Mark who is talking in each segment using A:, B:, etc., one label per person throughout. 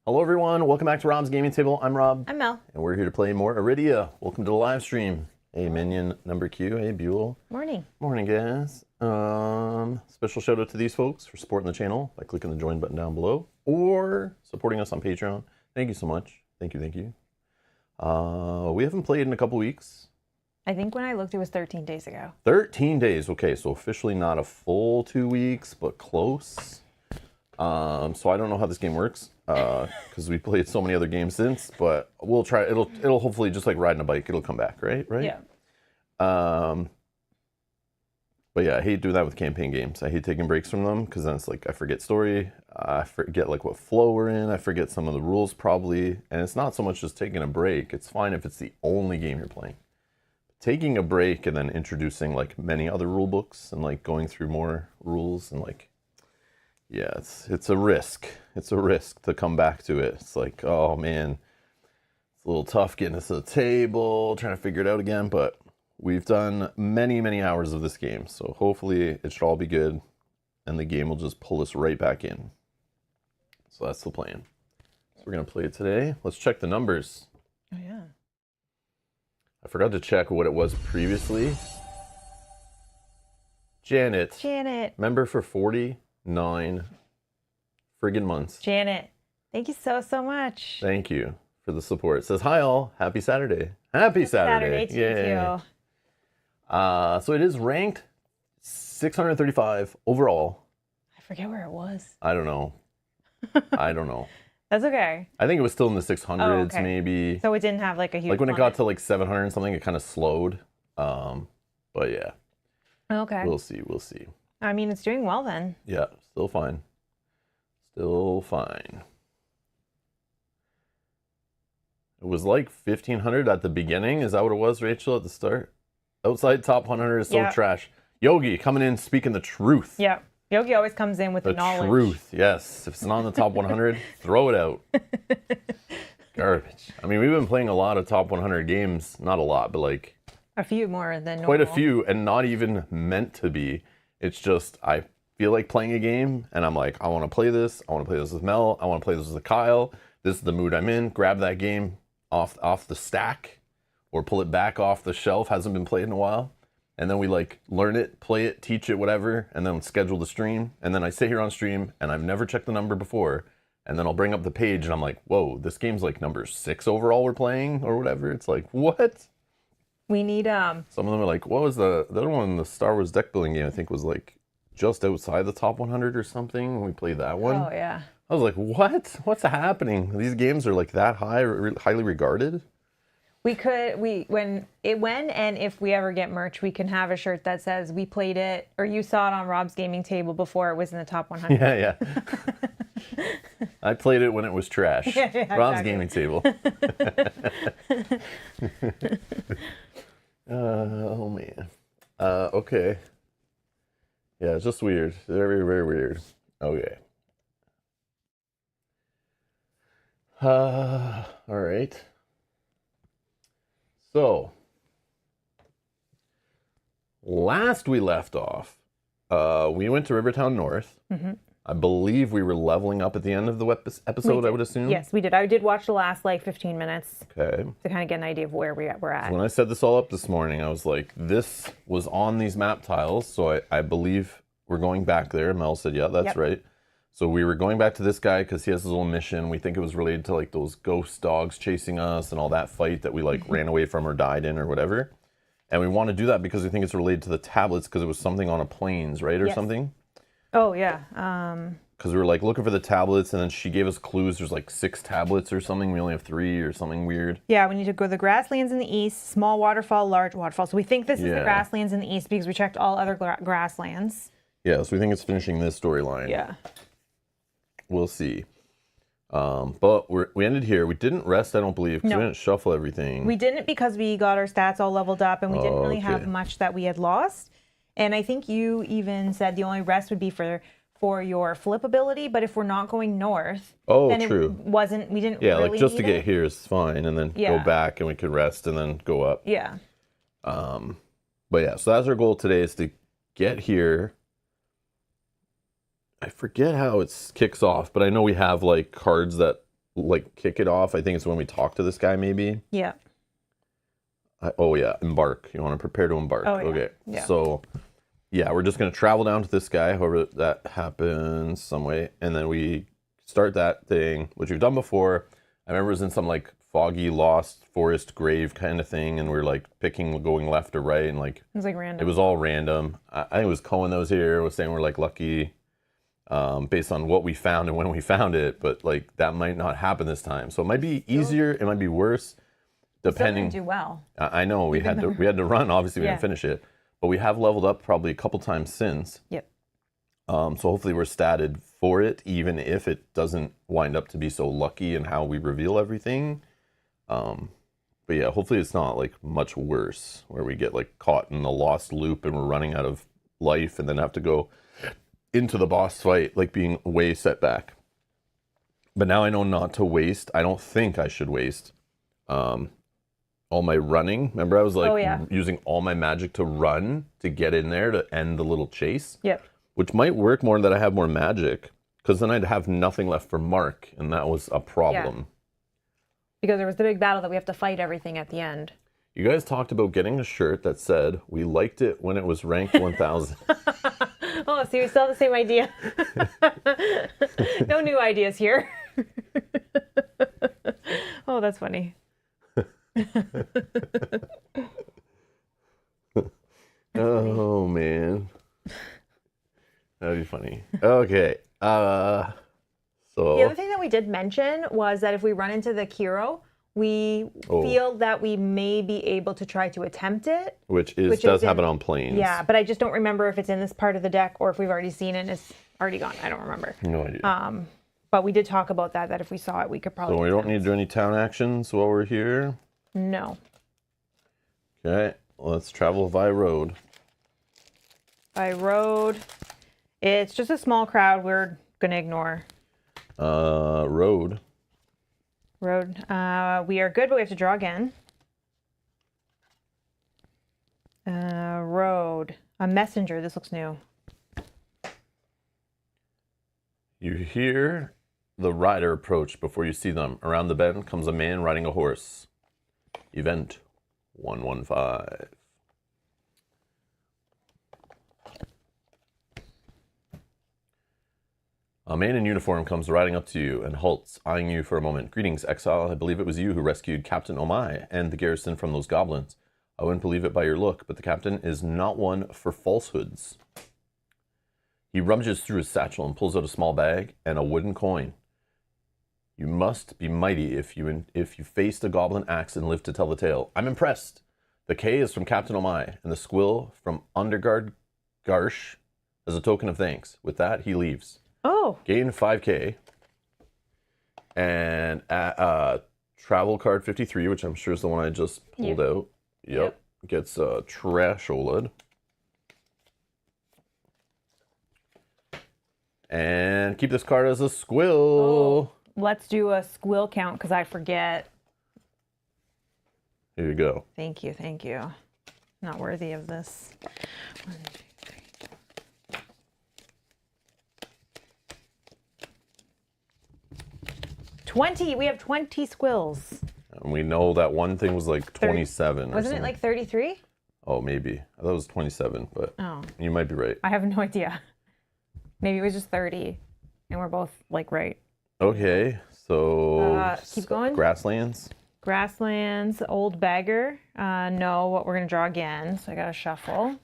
A: Hello everyone, welcome back to Rob's Gaming Table. I'm Rob.
B: I'm Mel.
A: And we're here to play more Arydia. Welcome to the live stream. Hey Minion number Q, hey Buell.
B: Morning.
A: Morning guys. Special shout out to these folks for supporting the channel by clicking the join button down below or supporting us on Patreon. Thank you so much. Thank you. We haven't played in a couple weeks.
B: I think when I looked it was 13 days ago.
A: 13 days, okay, so officially not a full 2 weeks, but close. So I don't know how this game works because we played so many other games since, but we'll try. It'll hopefully just like riding a bike. It'll come back, right?
B: Yeah.
A: But yeah, I hate doing that with campaign games. I hate taking breaks from them because then it's like I forget story. I forget like what flow we're in. I forget some of the rules probably. And it's not so much just taking a break. It's fine if it's the only game you're playing. Taking a break and then introducing like many other rule books and like going through more rules and like. Yeah, it's a risk. It's a risk to come back to it. It's like, oh man, it's a little tough getting us to the table, trying to figure it out again, but we've done many hours of this game, so hopefully it should all be good, and the game will just pull us right back in. So that's the plan. So we're going to play it today. Let's check the numbers.
B: Oh, yeah.
A: I forgot to check what it was previously. Janet. Member for 49 friggin' months.
B: Janet, thank you so much.
A: Thank you for the support. It says, hi all, happy Saturday. Happy Saturday.
B: To you.
A: So it is ranked 635 overall.
B: I forget where it was.
A: I don't know.
B: That's okay.
A: I think it was still in the 600s,
B: okay.
A: maybe.
B: So it didn't have like a huge
A: like when it got to like 700 and something, it kind of slowed. But yeah.
B: Okay.
A: We'll see.
B: I mean, it's doing well then.
A: Yeah, still fine. Still fine. It was like 1,500 at the beginning. Is that what it was, Rachel, at the start? Outside top 100 is so trash. Yogi coming in speaking the truth.
B: Yeah. Yogi always comes in with the knowledge.
A: The truth, yes. If it's not in the top 100, throw it out. Garbage. I mean, we've been playing a lot of top 100 games. Not a lot, but like...
B: a few more than normal.
A: Quite a few, and not even meant to be. It's just, I feel like playing a game, and I'm like, I want to play this. I want to play this with Mel. I want to play this with Kyle. This is the mood I'm in. Grab that game off the stack, or pull it back off the shelf. Hasn't been played in a while. And then we like learn it, play it, teach it, whatever, and then schedule the stream. And then I sit here on stream, and I've never checked the number before. And then I'll bring up the page, and I'm like, whoa, this game's like number 6 overall we're playing, or whatever. It's like, what?
B: We need
A: Some of them are like, what was the other one? The Star Wars deck building game, I think, was like just outside the top 100 or something when we played that one.
B: Oh yeah.
A: I was like, what? What's happening? These games are like that highly regarded.
B: When and if we ever get merch, we can have a shirt that says we played it or you saw it on Rob's Gaming Table before it was in the top 100.
A: Yeah. I played it when it was trash.
B: Yeah,
A: Rob's
B: exactly.
A: Gaming Table. Oh man. Okay. Yeah, it's just weird. Very weird. Okay. All right. So, last we left off, we went to Rivertown North. Mm-hmm. I believe we were leveling up at the end of the episode, I would assume.
B: Yes, we did. I did watch the last like 15 minutes.
A: Okay.
B: To kind of get an idea of where we're at.
A: When I set this all up this morning, I was like, this was on these map tiles, so I believe we're going back there. Mel said, yeah, that's right. So we were going back to this guy because he has his little mission. We think it was related to like those ghost dogs chasing us and all that fight that we like ran away from or died in or whatever. And we want to do that because we think it's related to the tablets because it was something on a plains, right? Or something.
B: Oh, yeah.
A: Because we were like looking for the tablets and then she gave us clues. There's like 6 tablets or something. We only have 3 or something weird.
B: Yeah, we need to go to the grasslands in the east, small waterfall, large waterfall. So we think this is the grasslands in the east because we checked all other grasslands.
A: Yeah, so we think it's finishing this storyline.
B: Yeah.
A: We'll see. But we ended here. We didn't rest, I don't believe, because we didn't shuffle everything.
B: We didn't because we got our stats all leveled up and we didn't really have much that we had lost. And I think you even said the only rest would be for your flip ability, but if we're not going north, then it wasn't, we didn't really
A: like just to
B: need
A: get
B: it.
A: here is fine, and then go back and we could rest and then go up.
B: Yeah.
A: But yeah, so that's our goal today, is to get here. I forget how it kicks off, but I know we have like cards that like kick it off, I think it's when we talk to this guy maybe.
B: Yeah.
A: Oh yeah, embark. You want to prepare to embark.
B: Oh, yeah.
A: Okay.
B: Yeah.
A: So yeah, we're just going to travel down to this guy, however that happens some way. And then we start that thing, which we've done before. I remember it was in some like foggy, lost forest grave kind of thing. And we're like picking, going left or right. And like,
B: It was like random.
A: it was all random. I think it was Cohen that was here, was saying we're like lucky based on what we found and when we found it. But like that might not happen this time. So it might be easier. It might be worse. Depending.
B: Do well.
A: I know we had to run. Obviously, we
B: Yeah.
A: didn't finish it, but we have leveled up probably a couple times since.
B: Yep.
A: So hopefully we're statted for it, even if it doesn't wind up to be so lucky in how we reveal everything. But yeah, hopefully it's not like much worse where we get like caught in a lost loop and we're running out of life and then have to go into the boss fight like being way set back. But now I know not to waste. I don't think I should waste. All my running. Remember I was like using all my magic to run to get in there to end the little chase?
B: Yep.
A: Which might work more that I have more magic, because then I'd have nothing left for Mark, and that was a problem.
B: Yeah. Because there was the big battle that we have to fight everything at the end.
A: You guys talked about getting a shirt that said, "We liked it when it was ranked 1000.
B: Oh, see, we still have the same idea. No new ideas here. Oh, that's funny.
A: Oh man, that'd be funny. Okay, so
B: The other thing that we did mention was that if we run into the Kiro, we feel that we may be able to try to attempt it.
A: which does happen on planes.
B: Yeah, but I just don't remember if it's in this part of the deck or if we've already seen it and it's already gone. I don't remember.
A: No idea.
B: But we did talk about that if we saw it, we could probably.
A: So we don't need to do any town actions while we're here.
B: No.
A: Okay, let's travel via road.
B: By road, it's just a small crowd. We're gonna ignore.
A: Road.
B: Road. We are good, but we have to draw again. Road. A messenger. This looks new.
A: You hear the rider approach before you see them. Around the bend comes a man riding a horse. Event 115. A man in uniform comes riding up to you and halts, eyeing you for a moment. Greetings, exile. I believe it was you who rescued Captain Omai and the garrison from those goblins. I wouldn't believe it by your look, but the captain is not one for falsehoods. He rummages through his satchel and pulls out a small bag and a wooden coin. You must be mighty if you faced a goblin axe and lived to tell the tale. I'm impressed. The K is from Captain Omai and the squill from Underguard Garsh as a token of thanks. With that, he leaves.
B: Oh.
A: Gain 5K. And travel card 53, which I'm sure is the one I just pulled out. Yep. Gets trash OLED. And keep this card as a squill.
B: Oh. Let's do a squill count because I forget.
A: Here you go.
B: Thank you. Thank you. Not worthy of this. 1, 2, 3. 20. We have 20 squills.
A: And we know that one thing was like 27.
B: Wasn't it like 33?
A: Oh, maybe. I thought it was 27, but you might be right.
B: I have no idea. Maybe it was just 30, and we're both like right.
A: Okay, so
B: keep going.
A: Grasslands.
B: Grasslands, old beggar. No, what we're gonna draw again. So I gotta shuffle.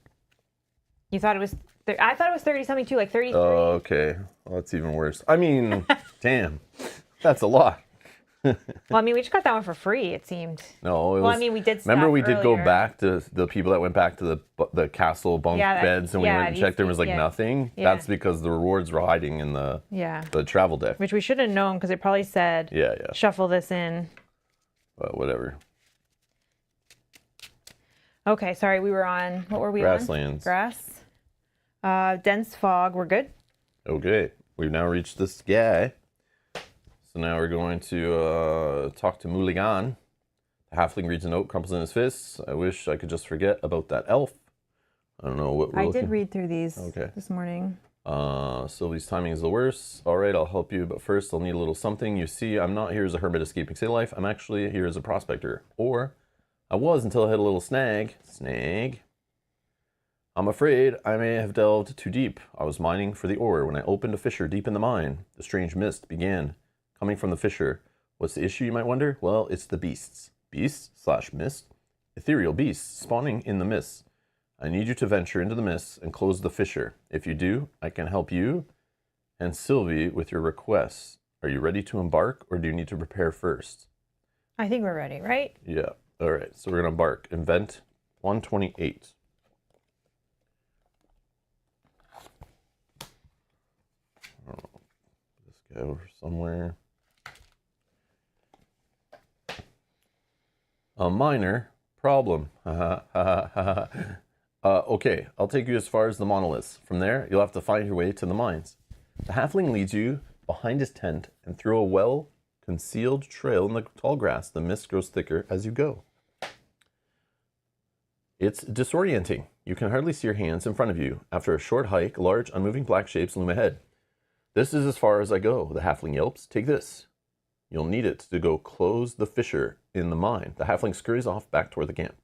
B: You thought it was? I thought it was 30 something too, like 33.
A: Oh, okay. Well, that's even worse. I mean, damn, that's a lot.
B: Well, I mean, we just got that one for free. It seemed.
A: No, it was.
B: Well, I mean, we did.
A: Remember, we
B: earlier.
A: did go back to the people that went back to the castle bunk beds, and we went and checked. There was like nothing. Yeah. That's because the rewards were hiding in the travel deck,
B: which we should have known because it probably said shuffle this in.
A: But whatever.
B: Okay, sorry, we were on. What were we
A: Grasslands.
B: on? Grass. Dense fog. We're good.
A: Okay, we've now reached this guy. So now we're going to talk to Mulligan. The halfling reads a note, crumples in his fists. I wish I could just forget about that elf. I don't know what we're
B: I did read through these this morning.
A: Sylvie's timing is the worst. All right, I'll help you, but first I'll need a little something. You see, I'm not here as a hermit escaping city life. I'm actually here as a prospector. Or I was until I hit a little snag. Snag. I'm afraid I may have delved too deep. I was mining for the ore when I opened a fissure deep in the mine. The strange mist began coming from the fissure. What's the issue, you might wonder? Well, it's the beasts. Beasts/mist? Ethereal beasts spawning in the mist. I need you to venture into the mist and close the fissure. If you do, I can help you and Sylvie with your requests. Are you ready to embark, or do you need to prepare first?
B: I think we're ready, right?
A: Yeah. All right, so we're going to embark. Event 128. I don't know. This guy over somewhere. A minor problem. Okay, I'll take you as far as the monoliths. From there, you'll have to find your way to the mines. The halfling leads you behind his tent and through a well-concealed trail in the tall grass. The mist grows thicker as you go. It's disorienting. You can hardly see your hands in front of you. After a short hike, large, unmoving black shapes loom ahead. This is as far as I go, the halfling yelps. Take this. You'll need it to go close the fissure in the mine. The halfling scurries off back toward the camp.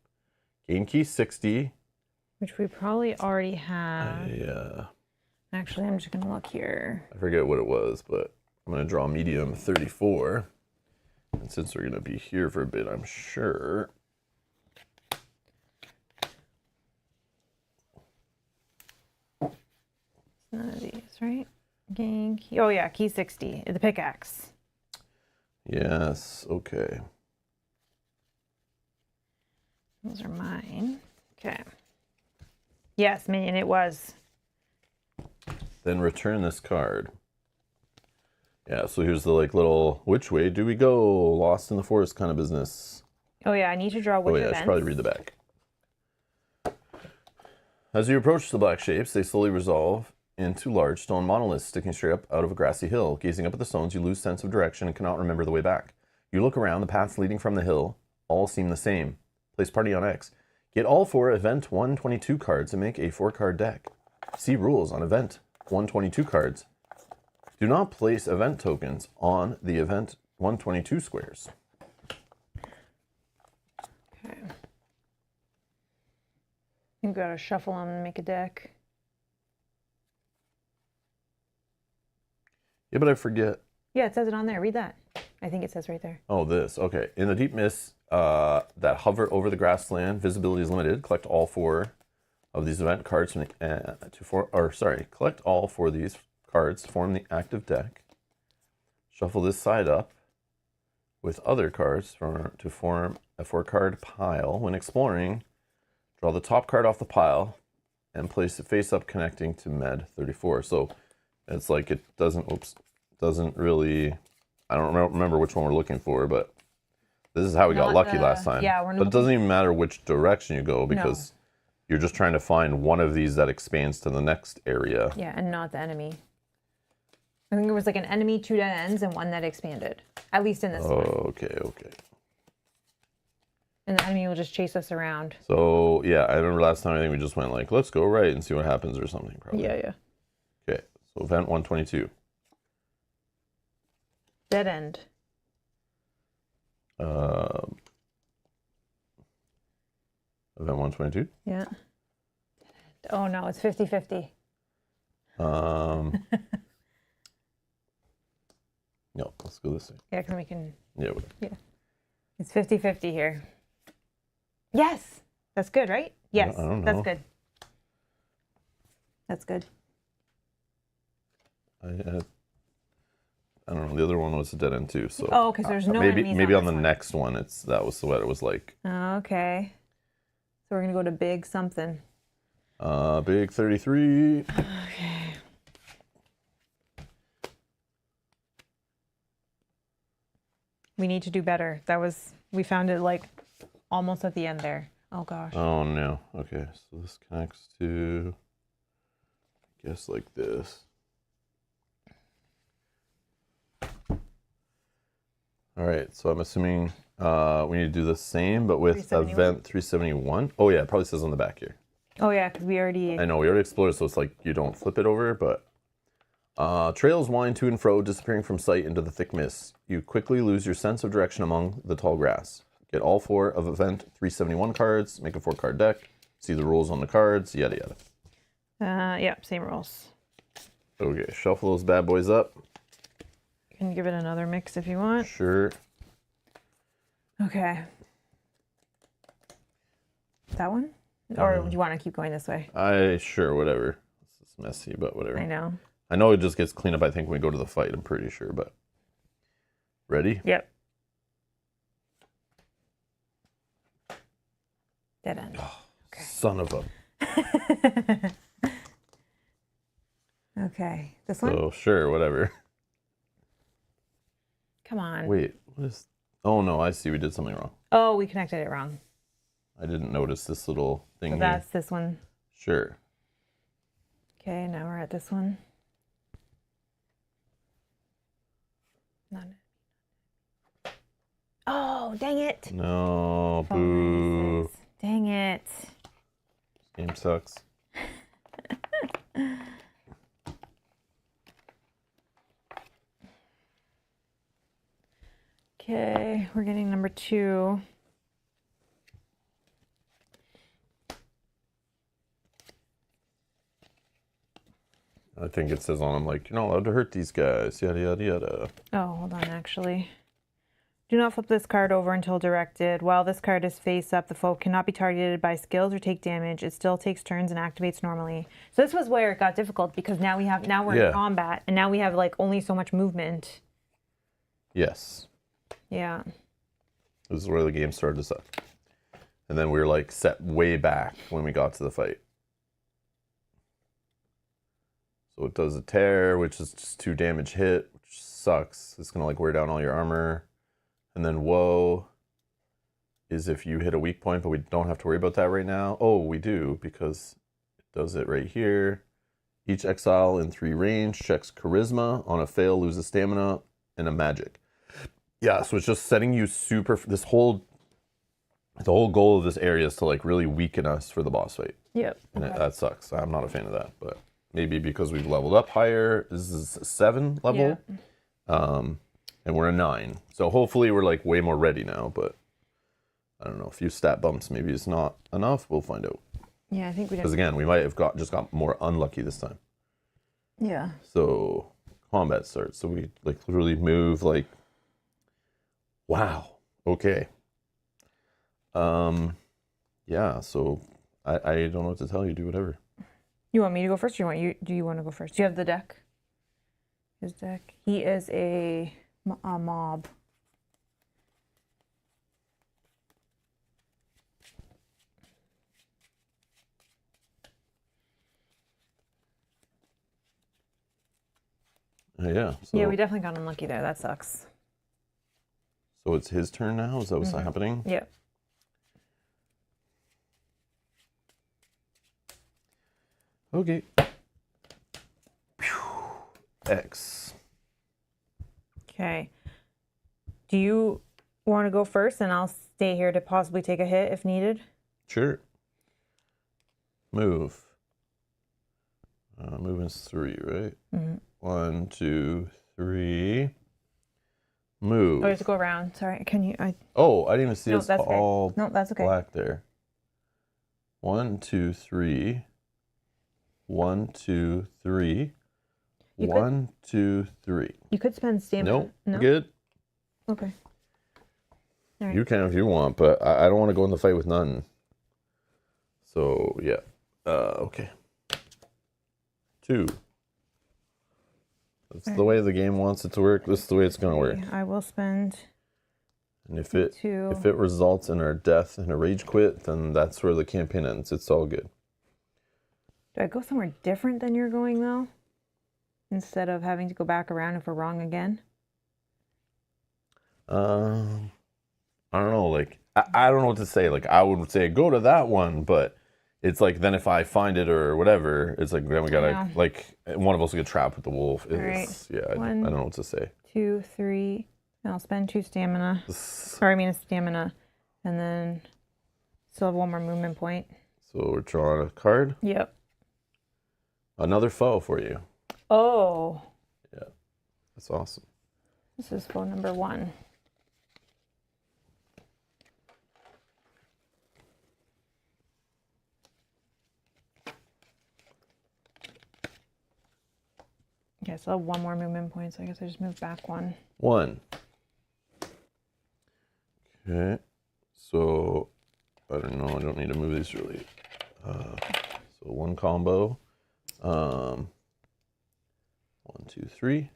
A: Gain key 60.
B: Which we probably already have.
A: Yeah.
B: Actually, I'm just going to look here.
A: I forget what it was, but I'm going to draw medium 34. And since we're going to be here for a bit, I'm sure.
B: None of these, right? Gain key. Oh, yeah, key 60. The pickaxe.
A: Yes, okay.
B: Those are mine. Okay. Yes, minion, it was.
A: Then return this card. Yeah, so here's the little, which way do we go? Lost in the forest kind of business.
B: Oh yeah, I need to draw which events.
A: I should probably read the back. As you approach the black shapes, they slowly resolve into large stone monoliths sticking straight up out of a grassy hill. Gazing up at the stones, you lose sense of direction and cannot remember the way back. You look around, the paths leading from the hill all seem the same. Place party on X. Get all 4 Event 122 cards and make a 4-card deck. See rules on Event 122 cards. Do not place event tokens on the Event 122 squares.
B: Okay. You gotta shuffle them and make a deck.
A: Yeah, but I forget.
B: Yeah, it says it on there. Read that. I think it says right there.
A: Oh, this. Okay. In the deep mists that hover over the grassland, visibility is limited. Collect all 4 of these event cards collect all 4 of these cards to form the active deck. Shuffle this side up with other cards to form a 4-card pile. When exploring, draw the top card off the pile and place it face up, connecting to Med 34. So it's like it doesn't really. I don't remember which one we're looking for, but this is how we got lucky last time.
B: Yeah,
A: but it doesn't even matter which direction you go because you're just trying to find one of these that expands to the next area.
B: Yeah, and not the enemy. I think it was like an enemy, 2 dead ends, and 1 that expanded. At least in this one.
A: Okay.
B: And the enemy will just chase us around.
A: So, yeah, I remember last time I think we just went like, let's go right and see what happens or something, probably.
B: Yeah.
A: Okay, so Event 122.
B: Dead end.
A: Event 122?
B: Yeah. Oh, no, it's 50-50.
A: No, let's go this way.
B: Yeah, because we can...
A: Yeah, whatever.
B: Yeah. It's 50-50 here. Yes! That's good, right? Yes,
A: I don't know.
B: That's good. That's good.
A: I don't know. The other one was a dead end too. So
B: because there's no
A: maybe on the next one that was what it was like.
B: Okay. So we're gonna go to big something.
A: Big 33.
B: Okay. We need to do better. We found it like almost at the end there. Oh gosh.
A: Oh no. Okay, so this connects to, I guess, like this. All right, so I'm assuming we need to do the same, but with Event 371. Oh yeah, it probably says on the back here.
B: Oh yeah, because we already...
A: I know, we already explored, so it's like you don't flip it over, but Trails wind to and fro, disappearing from sight into the thick mist. You quickly lose your sense of direction among the tall grass. Get all 4 of event 371 cards, make a 4-card deck, see the rules on the cards, yada yada.
B: Yeah, same rules.
A: Okay, shuffle those bad boys up.
B: You can give it another mix if you want.
A: Sure.
B: Okay. That one? Or do you want to keep going this way?
A: Sure, whatever. This is messy, but whatever.
B: I know.
A: I know it just gets cleaned up, I think, when we go to the fight, I'm pretty sure, but... Ready?
B: Yep. Dead end.
A: Oh, okay. Son of a...
B: Okay. This one?
A: Oh, sure, whatever.
B: Come on.
A: Wait, what is... Oh, no, I see. We did something wrong.
B: Oh, we connected it wrong.
A: I didn't notice this little thing
B: So that's this one.
A: Sure.
B: Okay, now we're at this one. None. Oh, dang it.
A: No, boo.
B: Dang it.
A: Game sucks.
B: Okay, we're getting number 2.
A: I think it says on them, like, you're not allowed to hurt these guys, yada, yada, yada.
B: Oh, hold on, actually. Do not flip this card over until directed. While this card is face up, the foe cannot be targeted by skills or take damage. It still takes turns and activates normally. So this was where it got difficult because now we're in combat and now we have like only so much movement.
A: Yes.
B: Yeah.
A: This is where the game started to suck. And then we were like set way back when we got to the fight. So it does a tear, which is just 2 damage hit, which sucks. It's gonna like wear down all your armor. And then woe is if you hit a weak point, but we don't have to worry about that right now. Oh, we do, because it does it right here. Each exile in 3 range checks charisma. On a fail, loses stamina and a magic. Yeah, so it's just setting you super. The whole goal of this area is to like really weaken us for the boss fight.
B: Yep.
A: And that sucks. I'm not a fan of that, but maybe because we've leveled up higher. This is a 7 level. Yeah. And we're a 9. So hopefully we're like way more ready now, but I don't know. A few stat bumps maybe is not enough. We'll find out.
B: Yeah, I think we did.
A: Because again, we might have just got more unlucky this time.
B: Yeah.
A: So combat starts. So we like literally move like, wow. Okay. Yeah, so I don't know what to tell you. Do whatever.
B: You want me to go first? Or do you want to go first? Do you have the deck? His deck. He is a mob.
A: Yeah. So,
B: yeah, we definitely got unlucky there. That sucks.
A: So it's his turn now? Is that what's happening?
B: Yep.
A: Okay. X.
B: Okay. Do you want to go first and I'll stay here to possibly take a hit if needed?
A: Sure. Move. Movement's 3, right? Mm-hmm. 1, 2, 3. Move.
B: Oh, just go around. Sorry. Can you?
A: Oh, I didn't even see it's
B: that's
A: all
B: okay. No, that's okay.
A: Black there. 1, 2, 3. 1, 2, 3. 1, 2, 3.
B: You could spend stamina.
A: Nope.
B: No?
A: Good.
B: Okay. All right.
A: You can if you want, but I don't want to go in the fight with none. So, yeah. Okay. 2. That's the way the game wants it to work. This is the way it's going to work.
B: I will spend.
A: And if it results in our death and a rage quit, then that's where the campaign ends. It's all good.
B: Do I go somewhere different than you're going, though? Instead of having to go back around if we're wrong again?
A: I don't know. Like, I don't know what to say. Like, I would say go to that one, but it's like then if I find it or whatever, it's like then we gotta like one of us will get trapped with the wolf. It's, yeah, I don't know what to say. 2,
B: 3. And I'll spend 2 stamina. Or I mean a stamina, and then still have 1 more movement point.
A: So we're drawing a card.
B: Yep.
A: Another foe for you.
B: Oh.
A: That's awesome.
B: This is phone number 1. Okay, so I have 1 more movement point, so I guess I just move back 1.
A: 1. Okay, so I don't know. I don't need to move these really. So 1 combo. 1, 2, 3.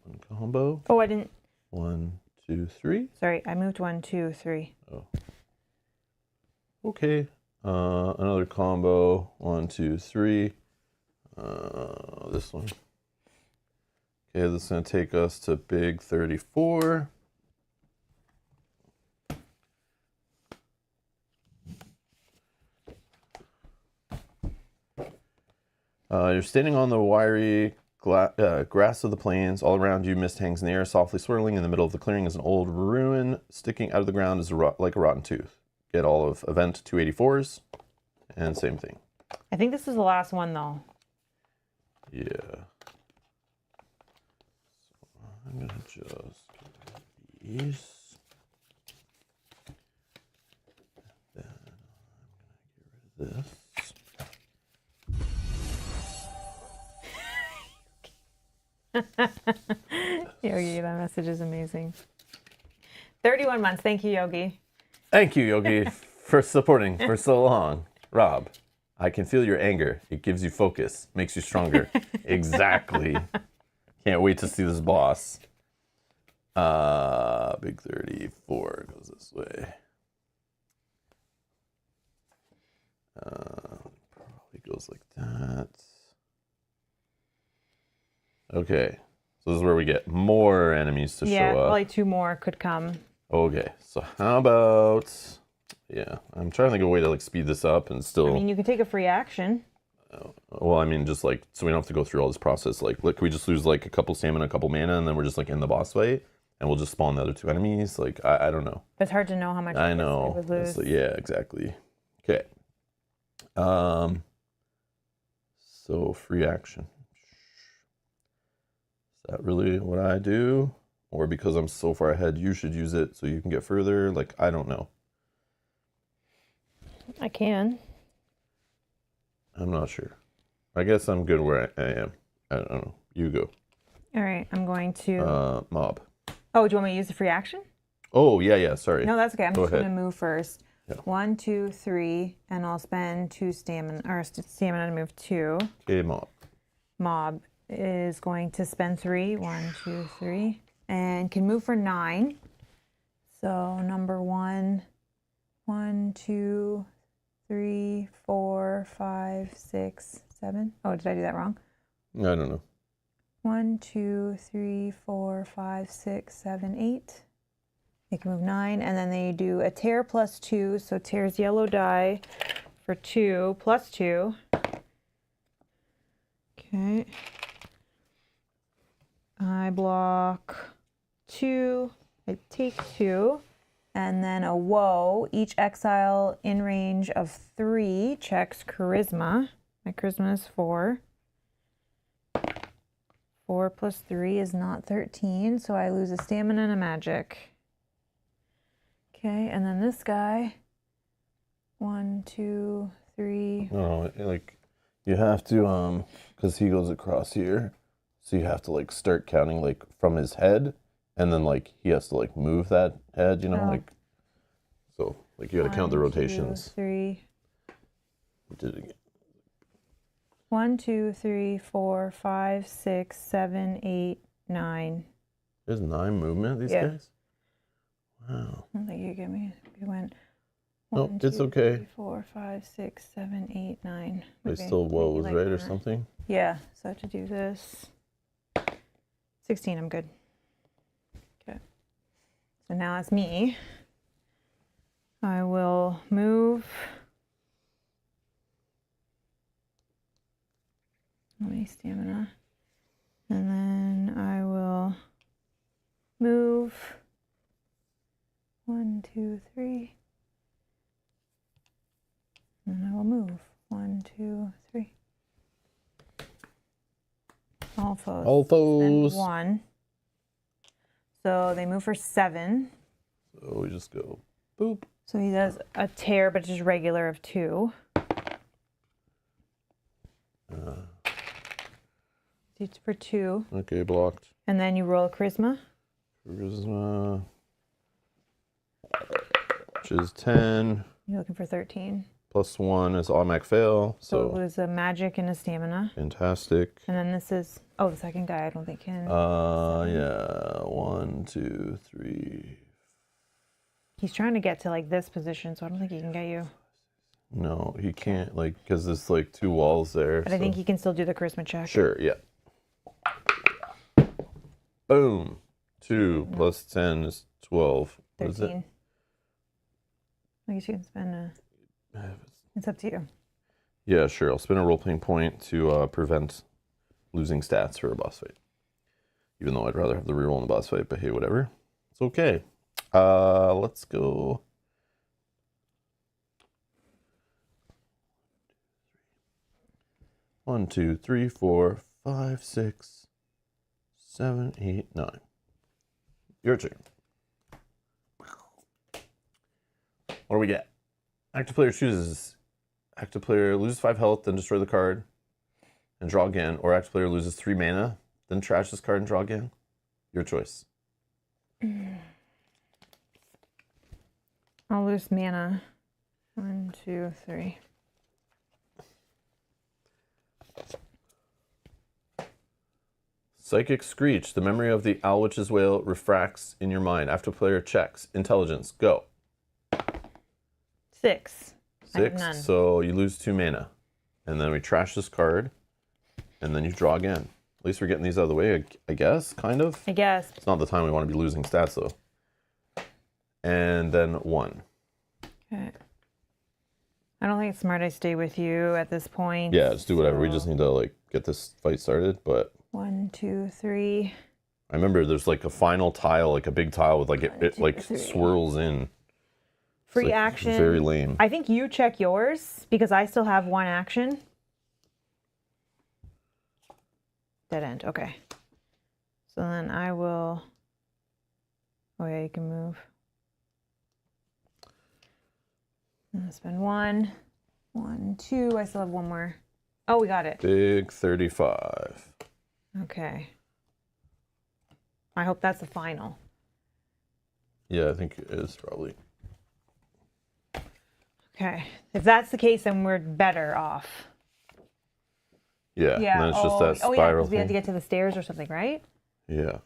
A: 1 combo.
B: Oh, I didn't.
A: 1, 2, 3.
B: Sorry, I moved 1, 2, 3.
A: Oh. Okay. Another combo. 1, 2, 3. This one. Okay, this is going to take us to big 34. You're standing on the wiry grass of the plains. All around you, mist hangs in the air, softly swirling. In the middle of the clearing is an old ruin. Sticking out of the ground is like a rotten tooth. Get all of event 284s, and same thing.
B: I think this is the last one, though.
A: Yeah. So I'm going to just get these. Then I'm going to get rid of this.
B: Yogi, that message is amazing. 31 months. Thank you, Yogi.
A: Thank you, Yogi, for supporting for so long. Rob, I can feel your anger. It gives you focus, makes you stronger. Exactly. Can't wait to see this boss. Big 34 goes this way. Probably goes like that. Okay, so this is where we get more enemies to show up.
B: Yeah, probably 2 more could come.
A: Okay, so how about... Yeah, I'm trying to think of a way to like speed this up and still...
B: I mean, you can take a free action.
A: Well, I mean, just like, so we don't have to go through all this process. Like, look, can we just lose like a couple stamina, a couple mana, and then we're just like in the boss fight, and we'll just spawn the other 2 enemies? Like, I don't know.
B: It's hard to know how much
A: I know.
B: would lose.
A: Like, yeah, exactly. Okay. So free action. Is that really what I do? Or because I'm so far ahead, you should use it so you can get further? Like, I don't know.
B: I can.
A: I'm not sure. I guess I'm good where I am. I don't know. You go.
B: All right, I'm going to...
A: Mob.
B: Oh, do you want me to use the free action?
A: Oh, yeah, sorry.
B: No, that's okay. I'm just going to move first.
A: Yeah.
B: 1, 2, 3, and I'll spend 2 stamina, or stamina to move 2.
A: Okay, mob.
B: Mob is going to spend 3. 1, 2, 3. And can move for 9. So number 1, 1, 2, 3, 4, 5, 6, 7. Oh, did I do that wrong?
A: I don't know.
B: 1, 2, 3, 4, 5, 6, 7, 8. They can move 9, and then they do a tear plus 2. So tear's yellow die for 2 plus 2. Okay. I block 2. I take 2. And then a woe. Each exile in range of 3 checks charisma. My charisma is 4. 4 plus 3 is not 13, so I lose a stamina and a magic. Okay, and then this guy. 1, 2, 3.
A: No, like, you have to, because he goes across here, so you have to, like, start counting, like, from his head, and then, like, he has to, like, move that head, you know, like, so, like, you gotta count the rotations.
B: 2, 3.
A: We did it again.
B: 1, 2, 3, 4, 5, 6, 7, 8, 9.
A: There's 9 movement, these guys? Wow.
B: I don't think you get me. We went
A: Nope,
B: 1,
A: it's
B: 2,
A: okay.
B: 3, 4, 5, 6, 7, 8, 9.
A: They
B: Okay,
A: still woes,
B: maybe like
A: right, or
B: that.
A: something?
B: Yeah, so I have to do this. 16, I'm good. Okay. So now it's me. I will move. How many stamina? And then I will move. 1, 2, 3. And I will move. 1, 2, 3. All foes.
A: All foes.
B: Spend 1. So they move for 7.
A: So we just go boop.
B: So he does a tear, but just regular of 2. It's for 2.
A: Okay, blocked.
B: And then you roll a charisma.
A: Charisma, which is 10.
B: You're looking for 13.
A: Plus 1 is automatic fail.
B: So it was a magic and a stamina.
A: Fantastic.
B: And then this is, oh, the second guy I don't think can.
A: Yeah. 1, 2, 3.
B: He's trying to get to like this position, so I don't think he can get you.
A: No, he can't, like, because there's like 2 walls there.
B: But I think he can still do the charisma check.
A: Sure, yeah. Boom. 2 plus 10 is 12. What is it?
B: 13. I guess you can spend it's up to you.
A: Yeah, sure. I'll spend a role-playing point to prevent losing stats for a boss fight. Even though I'd rather have the reroll in the boss fight, but hey, whatever. It's okay. Let's go. 1, 2, 3, 4, 5, 6, 7, 8, 9. Your turn. What do we get? Active player chooses. Active player loses 5 health, then destroy the card and draw again. Or active player loses 3 mana, then trash this card and draw again. Your choice.
B: I'll lose mana. 1, 2, 3.
A: Psychic Screech. The memory of the Owl Witch's Wail refracts in your mind. After player checks. Intelligence. Go.
B: 6.
A: 6. So you lose 2 mana. And then we trash this card. And then you draw again. At least we're getting these out of the way, I guess, kind of.
B: I guess.
A: It's not the time we want to be losing stats, though. And then 1.
B: Okay. I don't think it's smart I stay with you at this point.
A: Yeah, just do whatever. We just need to, like, get this fight started, but...
B: 1, 2, 3.
A: I remember there's, like, a final tile, like a big tile with, like, it like, swirls in.
B: Free
A: like,
B: action.
A: Very lame.
B: I think you check yours, because I still have 1 action. Dead end, okay. So then I will... Oh yeah, you can move. I'll spend 1. 1, 2. I still have 1 more. Oh, we got it.
A: Big 35.
B: Okay. I hope that's the final.
A: Yeah, I think it is probably.
B: Okay. If that's the case, then we're better off.
A: Yeah. And then it's just that spiral
B: yeah, because we had to
A: thing.
B: get to the stairs or something, right?
A: Yeah.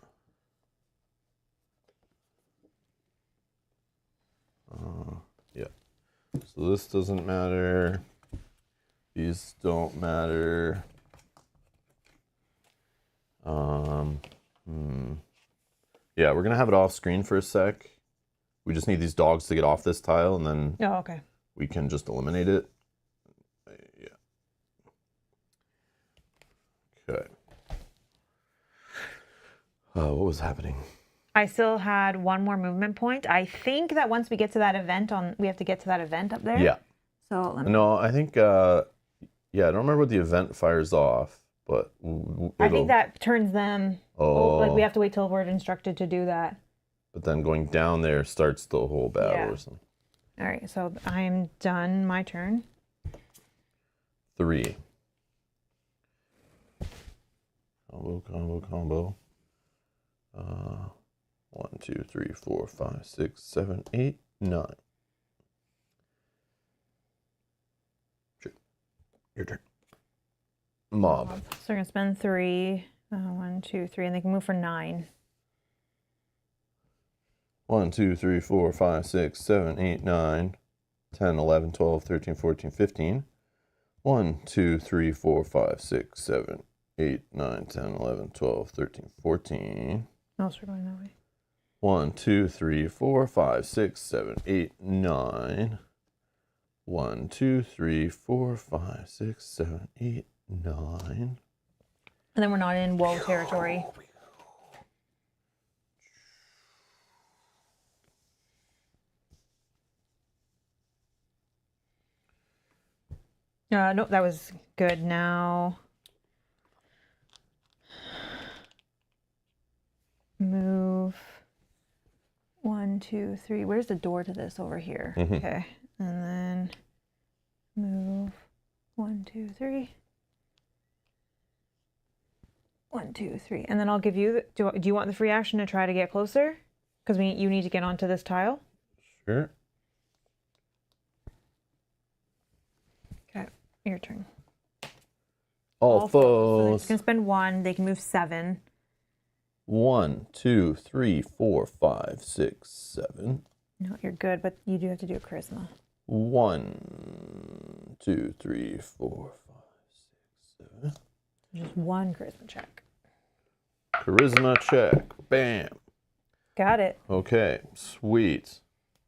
A: Yeah. So this doesn't matter. These don't matter. Yeah, we're gonna have it off screen for a sec. We just need these dogs to get off this tile, and then
B: Oh, okay.
A: we can just eliminate it. Yeah. Okay. What was happening?
B: I still had 1 more movement point. I think that once we get to that event we have to get to that event up there.
A: Yeah.
B: So let me...
A: No, I think, yeah, I don't remember what the event fires off, but
B: I think that turns them,
A: Oh.
B: like we have to wait till we're instructed to do that.
A: But then going down there starts the whole battle
B: Yeah.
A: or something.
B: All right, so I am done my turn.
A: 3. Combo. 1, 2, 3, 4, 5, 6, 7, 8, 9. Sure. Your turn. Mob.
B: So we're gonna spend 3. 1, 2, 3, and they can move for 9.
A: 1, 2, 3, 4, 5, 6, 7, 8, 9, 10, 11, 12, 13, 14, 15. 1, 2, 3, 4, 5, 6, 7, 8, 9, 10, 11, 12, 13, 14.
B: Oh, so we're going that way.
A: 1, 2, 3, 4, 5, 6, 7, 8, 9. 1, 2, 3, 4, 5, 6, 7, 8, 9.
B: And then we're not in woe territory. Nope, that was good. Now move 2, 3. Where's the door to this? Over here. Okay. And then move 1, 2, 3. 1, 2, 3. And then I'll give you, do you want the free action to try to get closer? Because you need to get onto this tile.
A: Sure.
B: Okay, your turn.
A: All
B: foes. So they're
A: foes.
B: just going to spend 1. They can move 7.
A: 1, 2, 3, 4, 5, 6, 7.
B: No, you're good, but you do have to do a charisma.
A: 1, 2, 3, 4, 5, 6, 7.
B: Just 1 charisma check.
A: Charisma check. Bam.
B: Got it.
A: Okay, sweet.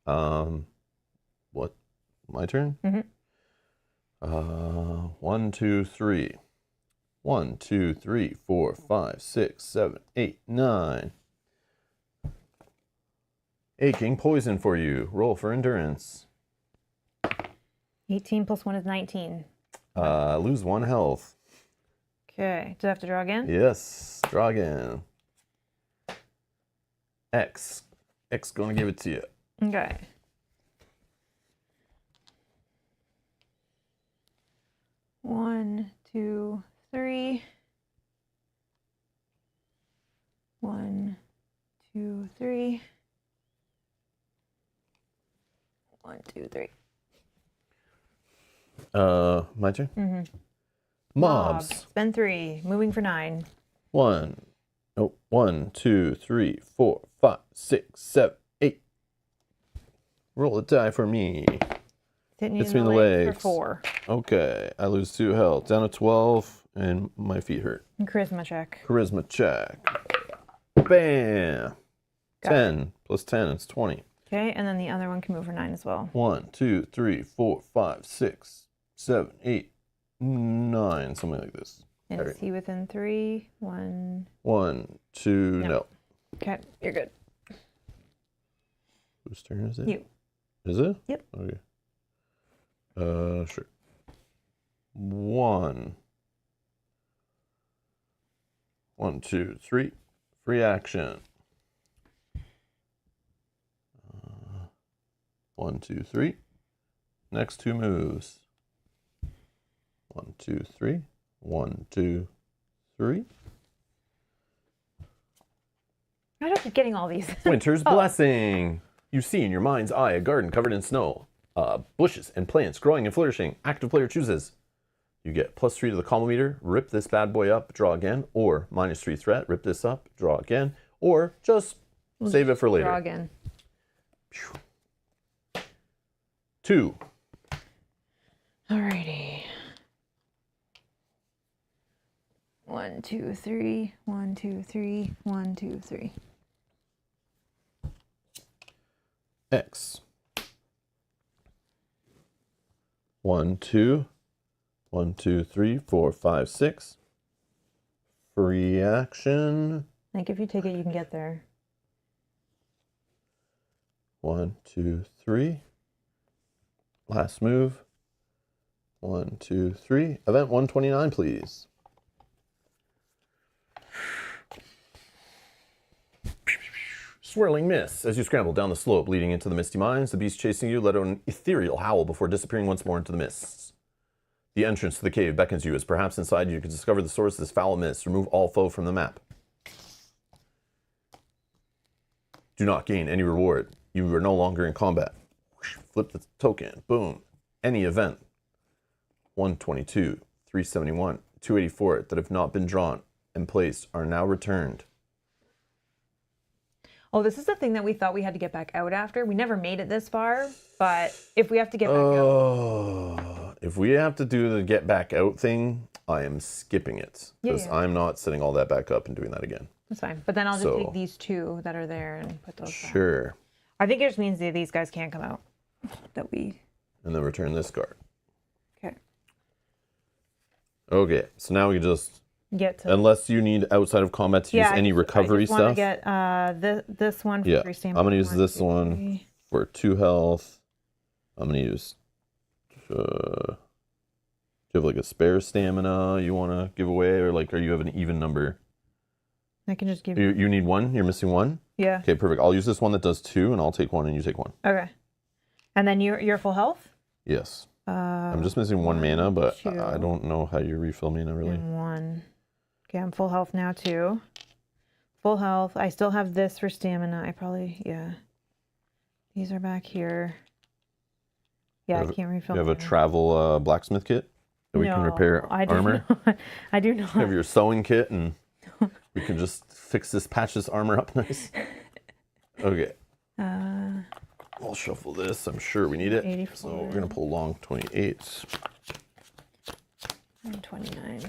A: What? My turn? 1, 2, 3. 1, 2, 3, 4, 5, 6, 7, 8, 9. Aching poison for you. Roll for endurance.
B: 18 plus 1 is 19.
A: Lose 1 health.
B: Okay. Do I have to draw again?
A: Yes. Draw again. X. X gonna give it to you.
B: Okay. One, 2, 3. 1, 2, 3. 1, 2, 3.
A: My turn? Mobs.
B: Spend 3. Moving for 9.
A: 1, 2, 3, 4, 5, 6, 7, 8. Roll a die for me.
B: Hitting you
A: Hits me in the legs.
B: for 4.
A: Okay, I lose 2 health. Down to 12, and my feet hurt.
B: And charisma check.
A: Charisma check. Bam! 10 plus 10, it's 20.
B: Okay, and then the other one can move for 9 as well.
A: 1, 2, 3, 4, 5, 6, 7, 8, 9, something like this.
B: And is he within 3? 1.
A: 1, 2, no.
B: Okay, you're good.
A: Whose turn is it?
B: You.
A: Is it?
B: Yep.
A: Okay. Sure. 1. 1, 2, 3. Free action. 1, 2, 3. Next 2 moves. 1, 2, 3. 1, 2, 3.
B: I don't keep getting all these.
A: Winter's Blessing. You see in your mind's eye a garden covered in snow. Bushes and plants growing and flourishing. Active player chooses. You get +3 to the combo meter. Rip this bad boy up, draw again. Or -3 threat, rip this up, draw again. Or just save it for later.
B: Draw again.
A: 2.
B: Alrighty. 1, 2, 3. 1, 2, 3. 1, 2, 3.
A: X. 1, 2. 1, 2, 3, 4, 5, 6. Free action.
B: I think if you take it, you can get there.
A: 1, 2, 3. Last move. 1, 2, 3. Event 129, please. Swirling mist. As you scramble down the slope leading into the misty mines, the beast chasing you let out an ethereal howl before disappearing once more into the mists. The entrance to the cave beckons you as perhaps inside you can discover the source of this foul mist. Remove all foe from the map. Do not gain any reward. You are no longer in combat. Flip the token. Boom. Any event. 122, 371, 284 that have not been drawn and placed are now returned.
B: Oh, this is the thing that we thought we had to get back out after. We never made it this far, but if we have to get back out.
A: If we have to do the get back out thing, I am skipping it. Because I'm not setting all that back up and doing that again.
B: That's fine. But then I'll just take these 2 that are there and put those back.
A: Sure.
B: I think it just means that these guys can't come out.
A: And then return this card.
B: Okay.
A: Okay, so now we can just
B: get to.
A: Unless you need outside of combat to use any recovery stuff.
B: I just want to get this one for 3 stamina.
A: I'm going to use this one for 2 health. I'm going to use. Do you have like a spare stamina you want to give away, or like, are you have an even number?
B: I can just give
A: you. You need 1. You're missing 1.
B: Yeah.
A: Okay, perfect. I'll use this one that does 2, and I'll take 1, and you take 1.
B: Okay. And then you're full health?
A: Yes. I'm just missing 1 mana, but
B: 2,
A: I don't know how you refill mana, really.
B: and 1. Okay, I'm full health now, too. Full health. I still have this for stamina. I probably, yeah. These are back here. Yeah, I can't refill.
A: You have a travel blacksmith kit that we can repair armor?
B: Not. I do not.
A: You have your sewing kit, and we can just patch this armor up nice. Okay. I'll shuffle this. I'm sure we need it.
B: 84.
A: So we're going to pull long 28.
B: And 29.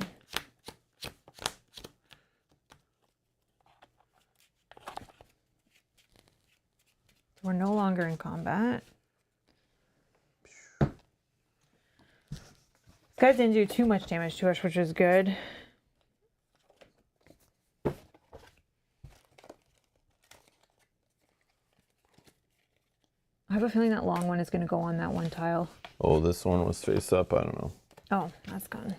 B: We're no longer in combat. These guys didn't do too much damage to us, which is good. I have a feeling that long one is going to go on that one tile.
A: Oh, this one was face up. I don't know.
B: Oh, that's gone.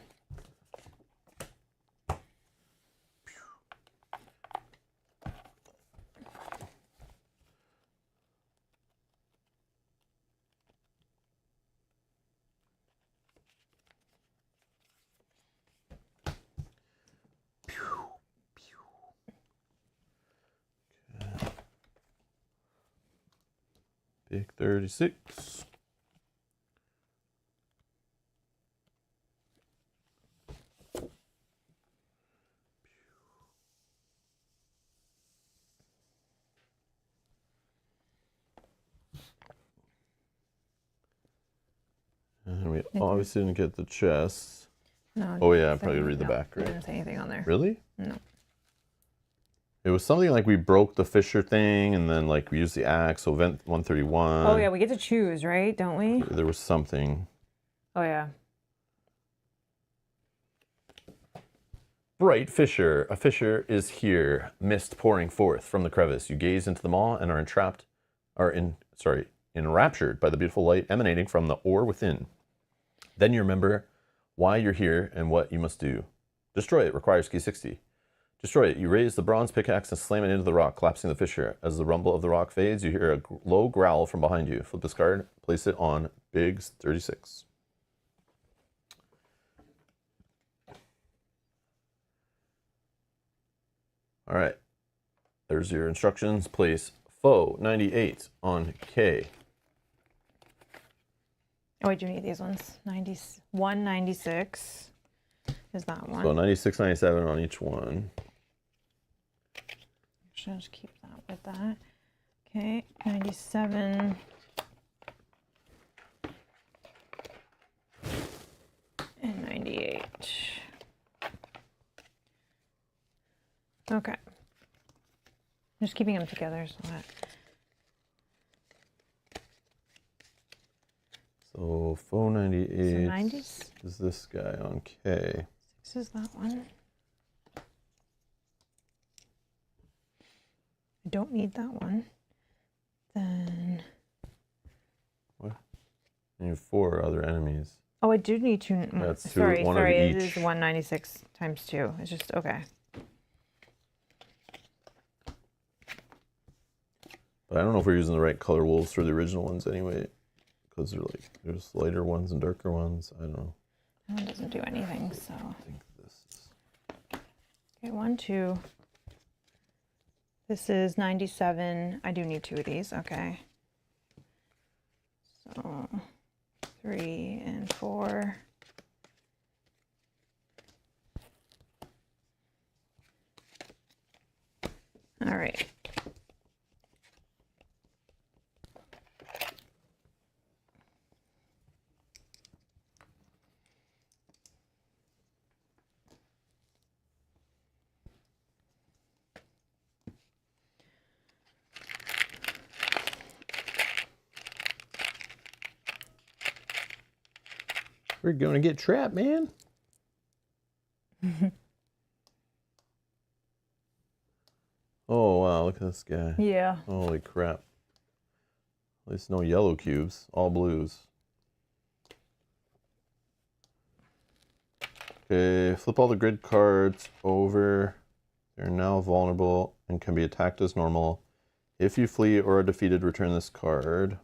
A: Big 36. And we obviously didn't get the chest.
B: No.
A: Oh yeah, I'm probably gonna read the back, right?
B: Didn't say anything on there.
A: Really?
B: No.
A: It was something like we broke the fissure thing, and then like we used the axe. So vent 131.
B: Oh yeah, we get to choose, right? Don't we?
A: There was something.
B: Oh yeah.
A: Bright fissure. A fissure is here. Mist pouring forth from the crevice. You gaze into the maw and are enraptured by the beautiful light emanating from the ore within. Then you remember why you're here and what you must do. Destroy it requires key 60. Destroy it. You raise the bronze pickaxe and slam it into the rock, collapsing the fissure. As the rumble of the rock fades, you hear a low growl from behind you. Flip this card, place it on Biggs 36. All right. There's your instructions. Place foe 98 on K.
B: Oh, I do need these ones. 196 is that one.
A: So 96, 97 on each one.
B: Should just keep that with that. Okay, 97. And 98. Okay. I'm just keeping them together so that.
A: So foe 98
B: So 90s?
A: is this guy on K.
B: 6 is that one. I don't need that one. Then.
A: What? You have 4 other enemies.
B: Oh, I do need 2.
A: That's 2,
B: sorry,
A: one
B: sorry.
A: of
B: It
A: each.
B: is 196 times 2. It's just okay.
A: But I don't know if we're using the right color wolves for the original ones anyway. Because there's lighter ones and darker ones. I don't know.
B: That one doesn't do anything, so.
A: I think this is.
B: Okay, 1, 2. This is 97. I do need 2 of these. Okay. So 3 and 4. All right.
A: We're gonna get trapped, man. Oh wow, look at this guy.
B: Yeah.
A: Holy crap. At least no yellow cubes, all blues. Okay, flip all the grid cards over. They're now vulnerable and can be attacked as normal. If you flee or are defeated, return this card.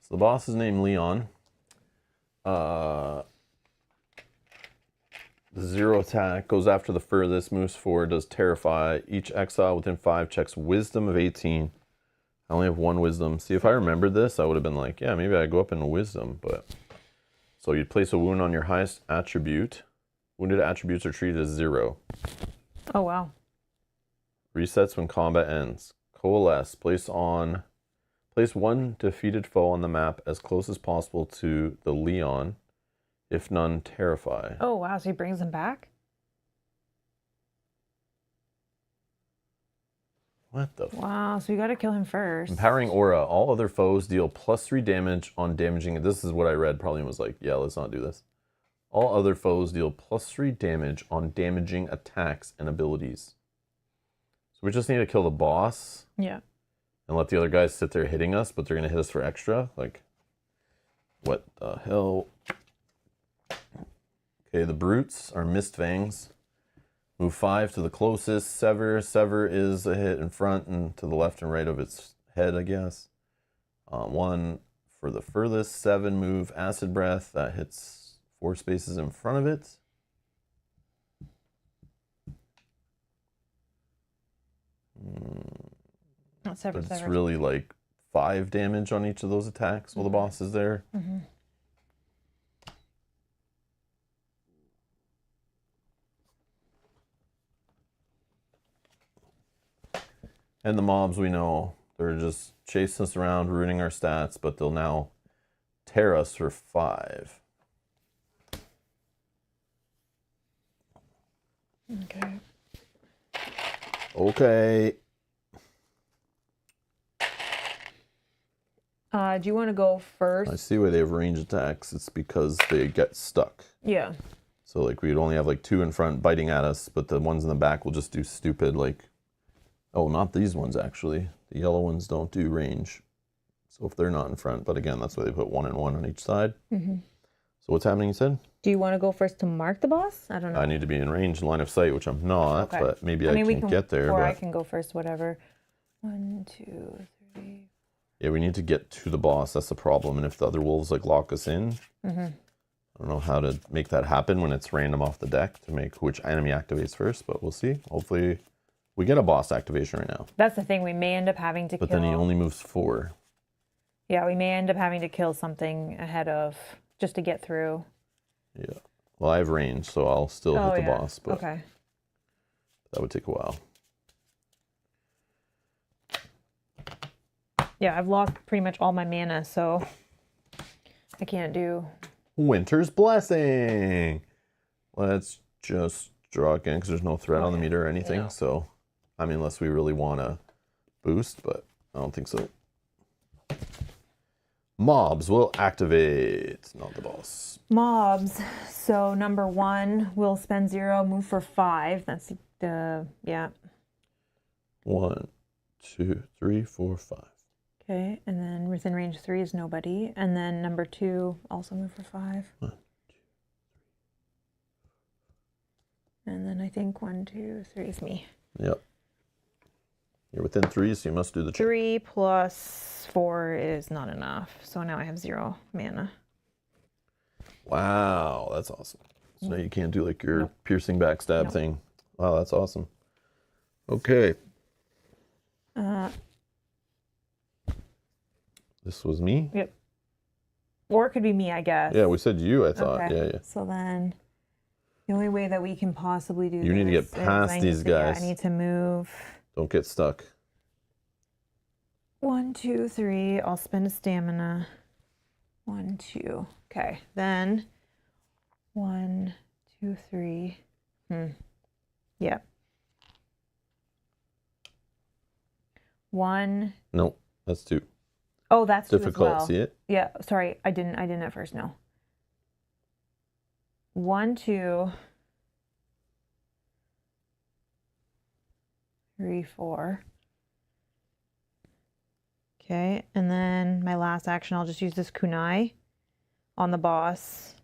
A: So the boss is named Leon. The 0 attack goes after the furthest, moves forward, does terrify. Each exile within 5 checks wisdom of 18. I only have 1 wisdom. See, if I remembered this, I would have been like, yeah, maybe I go up in wisdom. But so you'd place a wound on your highest attribute. Wounded attributes are treated as 0.
B: Oh, wow.
A: Resets when combat ends. Coalesce. Place 1 defeated foe on the map as close as possible to the Leon. If none, terrify.
B: Oh, wow. So he brings them back?
A: What the?
B: Wow. So we got to kill him first.
A: Empowering aura. All other foes deal +3 damage on damaging. This is what I read. Probably was like, yeah, let's not do this. All other foes deal +3 damage on damaging attacks and abilities. So we just need to kill the boss.
B: Yeah.
A: And let the other guys sit there hitting us, but they're going to hit us for extra. Like, what the hell? Okay, the brutes are Mist Fangs. Move 5 to the closest. Sever. Sever is a hit in front and to the left and right of its head, I guess. 1 for the furthest. 7 move Acid Breath. That hits 4 spaces in front of it. It's really like 5 damage on each of those attacks while the boss is there.
B: Mm-hmm.
A: And the mobs, we know, they're just chasing us around, ruining our stats, but they'll now tear us for 5.
B: Okay.
A: Okay.
B: Do you want to go first?
A: I see why they have range attacks. It's because they get stuck.
B: Yeah.
A: So like we'd only have like 2 in front biting at us, but the ones in the back will just do stupid like, oh, not these ones actually. The yellow ones don't do range. So if they're not in front, but again, that's why they put 1 and 1 on each side.
B: Mm-hmm.
A: So what's happening, you said?
B: Do you want to go first to mark the boss? I don't know.
A: I need to be in range, line of sight, which I'm not,
B: okay.
A: but maybe I can get there.
B: Or
A: but
B: I can go first, whatever. 1, 2, 3.
A: Yeah, we need to get to the boss. That's the problem. And if the other wolves like lock us in,
B: Mm-hmm.
A: I don't know how to make that happen when it's random off the deck to make which enemy activates first, but we'll see. Hopefully we get a boss activation right now.
B: That's the thing. We may end up having to
A: But then he only moves 4.
B: Yeah, we may end up having to kill something ahead of just to get through.
A: Yeah. Well, I have range, so I'll still hit the boss, but
B: okay.
A: That would take a while.
B: Yeah, I've lost pretty much all my mana, so I can't do...
A: Winter's Blessing! Let's just draw again, because there's no threat on the meter or anything. Yeah. So, I mean, unless we really want to boost, but I don't think so. Mobs will activate, not the boss.
B: Mobs. So number 1 will spend 0, move for 5. That's the, yeah. 1,
A: 2, 3, 4, 5.
B: Okay, and then within range 3 is nobody. And then number 2, also move for 5. 1, 2, 3. And then I think 1, 2, 3 is me.
A: Yep. You're within 3, so you must do the check.
B: 3 plus 4 is not enough. So now I have 0 mana.
A: Wow, that's awesome. So now you can't do like your piercing backstab thing. Wow, that's awesome. Okay. This was me?
B: Yep. Or it could be me, I guess.
A: Yeah, we said you, I thought. Okay. Yeah.
B: So then the only way that we can possibly do
A: you need to get past these guys.
B: Yeah, I need to move.
A: Don't get stuck.
B: 1, 2, 3. I'll spend a stamina. 1, 2. Okay. Then 1, 2, 3. Yep. 1.
A: Nope. That's 2.
B: Oh, that's
A: difficult.
B: Two as well.
A: See it?
B: Yeah. Sorry, I didn't at first. No. 1, 2, 3, 4. Okay, and then my last action, I'll just use this kunai on the boss.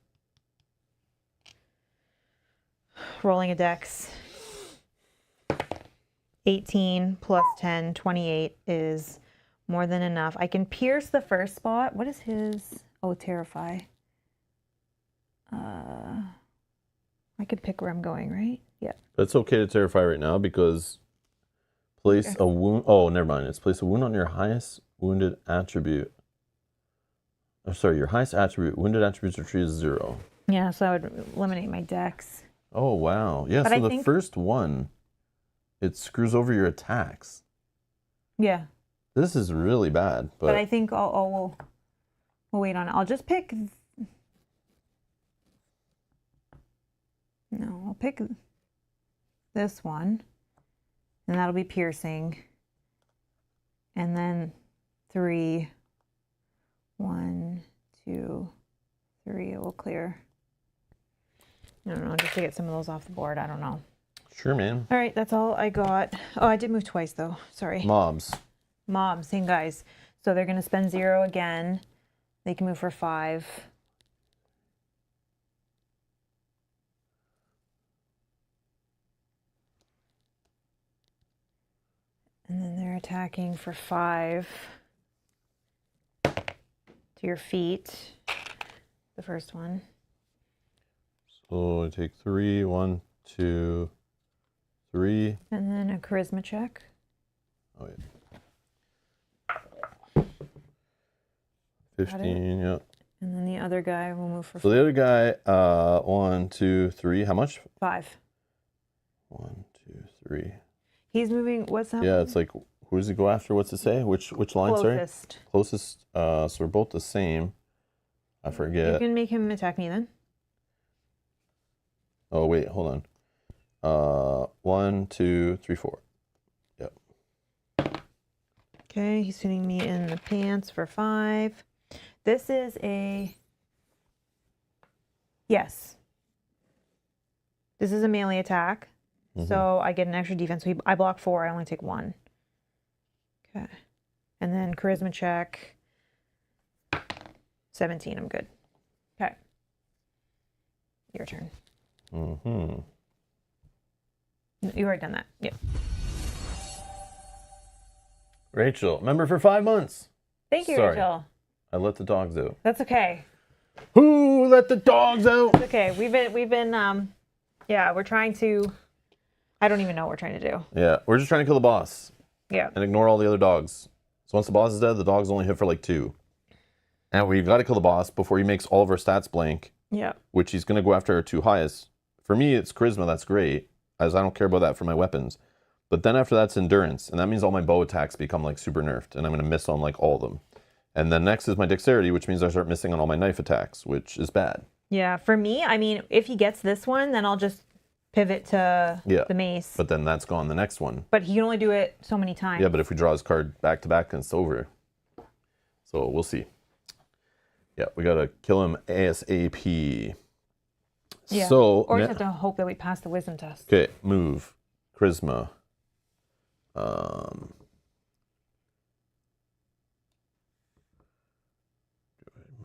B: Rolling a dex. 18 plus 10, 28 is more than enough. I can pierce the first spot. What is his? Oh, Terrify. I could pick where I'm going, right? Yeah.
A: But it's okay to Terrify right now because place a wound. Oh, never mind. It's place a wound on your highest wounded attribute. Oh, sorry, your highest attribute. Wounded attributes are treated as 0.
B: Yeah, so I would eliminate my dex.
A: Oh, wow. Yeah,
B: But
A: so the first one, it screws over your attacks.
B: Yeah.
A: This is really bad. But
B: I think we'll wait on it. I'll just pick... No, I'll pick this one. And that'll be piercing. And then 3. 1, 2, 3. It will clear. I don't know, just to get some of those off the board. I don't know.
A: Sure, man.
B: All right, that's all I got. Oh, I did move twice, though. Sorry.
A: Mobs.
B: Same guys. So they're going to spend 0 again. They can move for 5. And then they're attacking for 5 to your feet. The first one.
A: So I take 3, 1, 2, 3.
B: And then a charisma check.
A: Oh, yeah. 15, yeah.
B: And then the other guy will move for 5.
A: So the other guy, 1, 2, 3. How much?
B: 5.
A: 1, 2, 3.
B: He's moving. What's that?
A: Yeah, it's like, who does he go after? What's it say? Which line,
B: Closest.
A: sorry? Closest. So we're both the same. I forget.
B: You can make him attack me then.
A: Oh, wait, hold on. 1, 2, 3, 4. Yep.
B: Okay, he's hitting me in the pants for 5. This is a... Yes. This is a melee attack. Mm-hmm. So I get an extra defense. So I block 4. I only take 1. Okay. And then charisma check. 17. I'm good. Okay. Your turn.
A: Mm-hmm.
B: You already done that. Yep.
A: Rachel, member for 5 months.
B: Thank you,
A: Sorry.
B: Rachel.
A: I let the dogs out.
B: That's okay.
A: Who let the dogs out?
B: It's okay. We've been yeah, we're trying to, I don't even know what we're trying to do.
A: Yeah, we're just trying to kill the boss.
B: Yeah.
A: And ignore all the other dogs. So once the boss is dead, the dogs only hit for like 2. And we've got to kill the boss before he makes all of our stats blank.
B: Yeah.
A: Which he's going to go after our 2 highest. For me, it's charisma. That's great, as I don't care about that for my weapons. But then after that's endurance, and that means all my bow attacks become like super nerfed, and I'm going to miss on like all of them. And then next is my dexterity, which means I start missing on all my knife attacks, which is bad.
B: Yeah, for me, I mean, if he gets this one, then I'll just pivot to the mace.
A: But then that's gone the next one.
B: But he can only do it so many times.
A: Yeah, but if we draw his card back to back, then it's over. So we'll see. Yeah, we got to kill him ASAP.
B: Yeah.
A: So,
B: or just have to hope that we pass the wisdom test.
A: Okay, move. Charisma.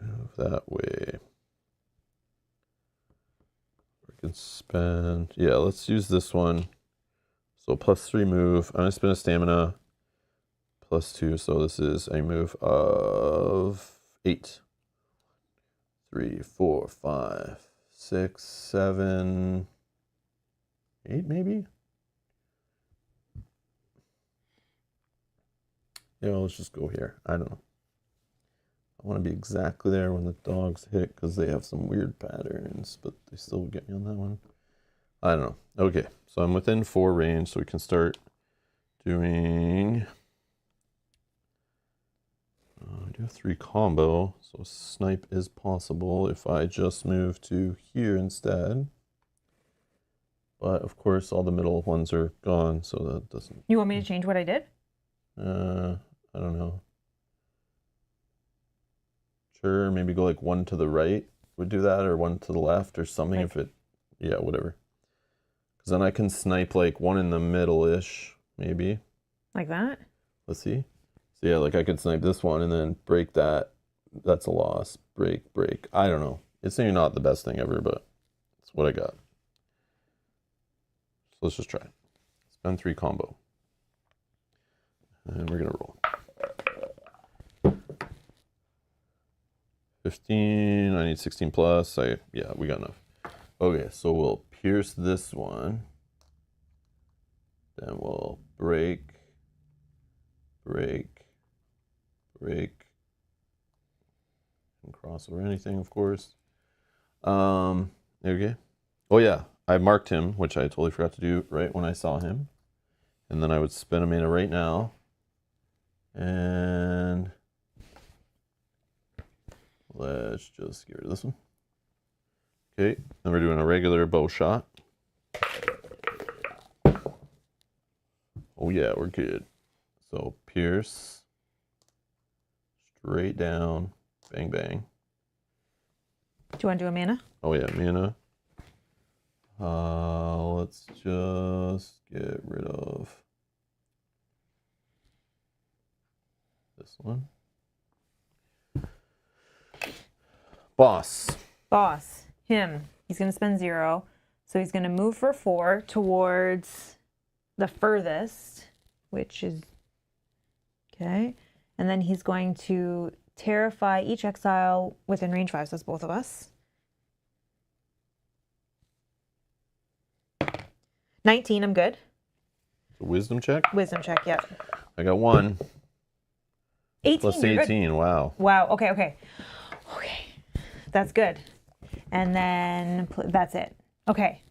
A: Move that way. We can spend. Yeah, let's use this one. So +3 move. I'm going to spend a stamina. +2. So this is a move of 8. 3, 4, 5, 6, 7, 8 maybe? Yeah, let's just go here. I don't know. I want to be exactly there when the dogs hit because they have some weird patterns, but they still get me on that one. I don't know. Okay, so I'm within 4 range, so we can start doing... I do have 3 combo, so snipe is possible if I just move to here instead. But of course, all the middle ones are gone, so that doesn't...
B: You want me to change what I did?
A: I don't know. Sure, maybe go like one to the right would do that, or one to the left or something
B: Like,
A: if it, yeah, whatever. Because then I can snipe like one in the middle-ish, maybe.
B: like that?
A: Let's see. So yeah, like I could snipe this one and then break that. That's a loss. Break, break. I don't know. It's maybe not the best thing ever, but it's what I got. So let's just try it. Spend 3 combo. And we're gonna roll. 15. I need 16 plus. Yeah, we got enough. Okay, so we'll pierce this one. Then we'll break, break, break, and cross over anything, of course. Okay. Oh yeah, I marked him, which I totally forgot to do right when I saw him. And then I would spin a mana right now. And let's just get rid of this one. Okay, then we're doing a regular bow shot. Oh yeah, we're good. So pierce, straight down, bang bang.
B: Do you want to do a mana?
A: Oh yeah, mana. Let's just get rid of this one. Boss.
B: Boss. Him. He's going to spend 0. So he's going to move for 4 towards the furthest, which is... Okay. And then he's going to terrify each exile within range 5. So that's both of us. 19, I'm good.
A: Wisdom check?
B: Wisdom check, yep.
A: I got 1.
B: 18.
A: Plus 18, wow.
B: Wow, okay, okay. Okay, that's good. And then that's it. Okay,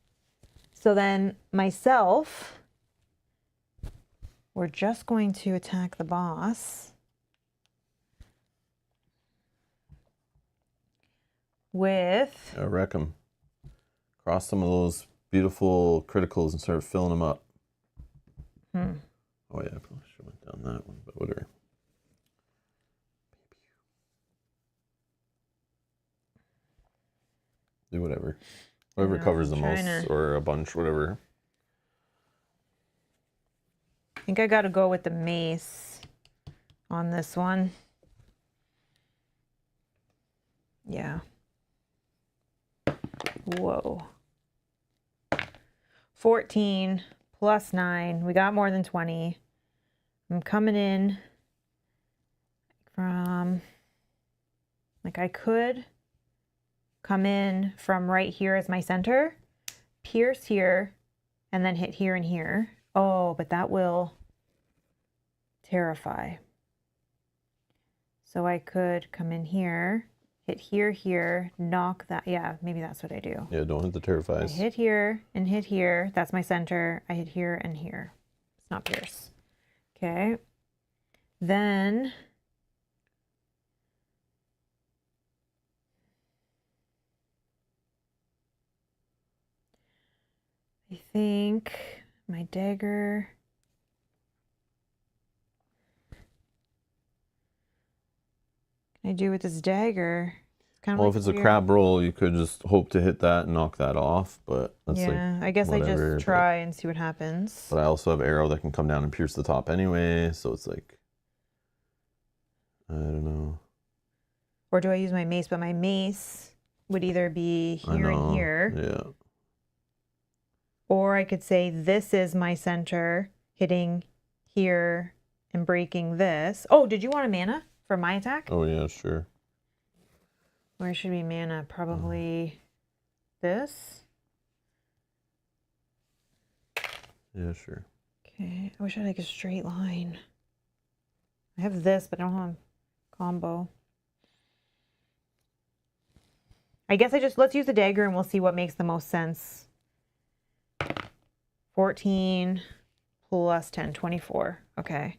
B: so then myself, we're just going to attack the boss with...
A: Wreck him. Cross some of those beautiful criticals and start filling them up. Oh yeah, I probably should have went down that one, but whatever. Do whatever. Whatever covers the most, or a bunch, whatever.
B: I think I got to go with the mace on this one. Yeah. Whoa. 14 plus 9. We got more than 20. I'm coming in from, like, I could come in from right here as my center, pierce here, and then hit here and here. Oh, but that will terrify. So I could come in here, hit here, here, knock that. Yeah, maybe that's what I do.
A: Yeah, don't hit the terrifies.
B: I hit here and hit here. That's my center. I hit here and here. It's not pierce. Okay. Then I think my dagger. Can I do with this dagger?
A: Kind of well, like if it's a crab roll, you could just hope to hit that and knock that off, but that's
B: yeah, I guess whatever, I just try and see what happens.
A: But I also have arrow that can come down and pierce the top anyway, so it's like, I don't know.
B: Or do I use my mace? But my mace would either be here and here.
A: Yeah.
B: Or I could say this is my center, hitting here and breaking this. Oh, did you want a mana for my attack?
A: Oh yeah, sure.
B: Where should be mana? Probably this.
A: Yeah, sure.
B: Okay, I wish I had like a straight line. I have this, but I don't have a combo. I guess let's use the dagger and we'll see what makes the most sense. 14 plus 10, 24. Okay.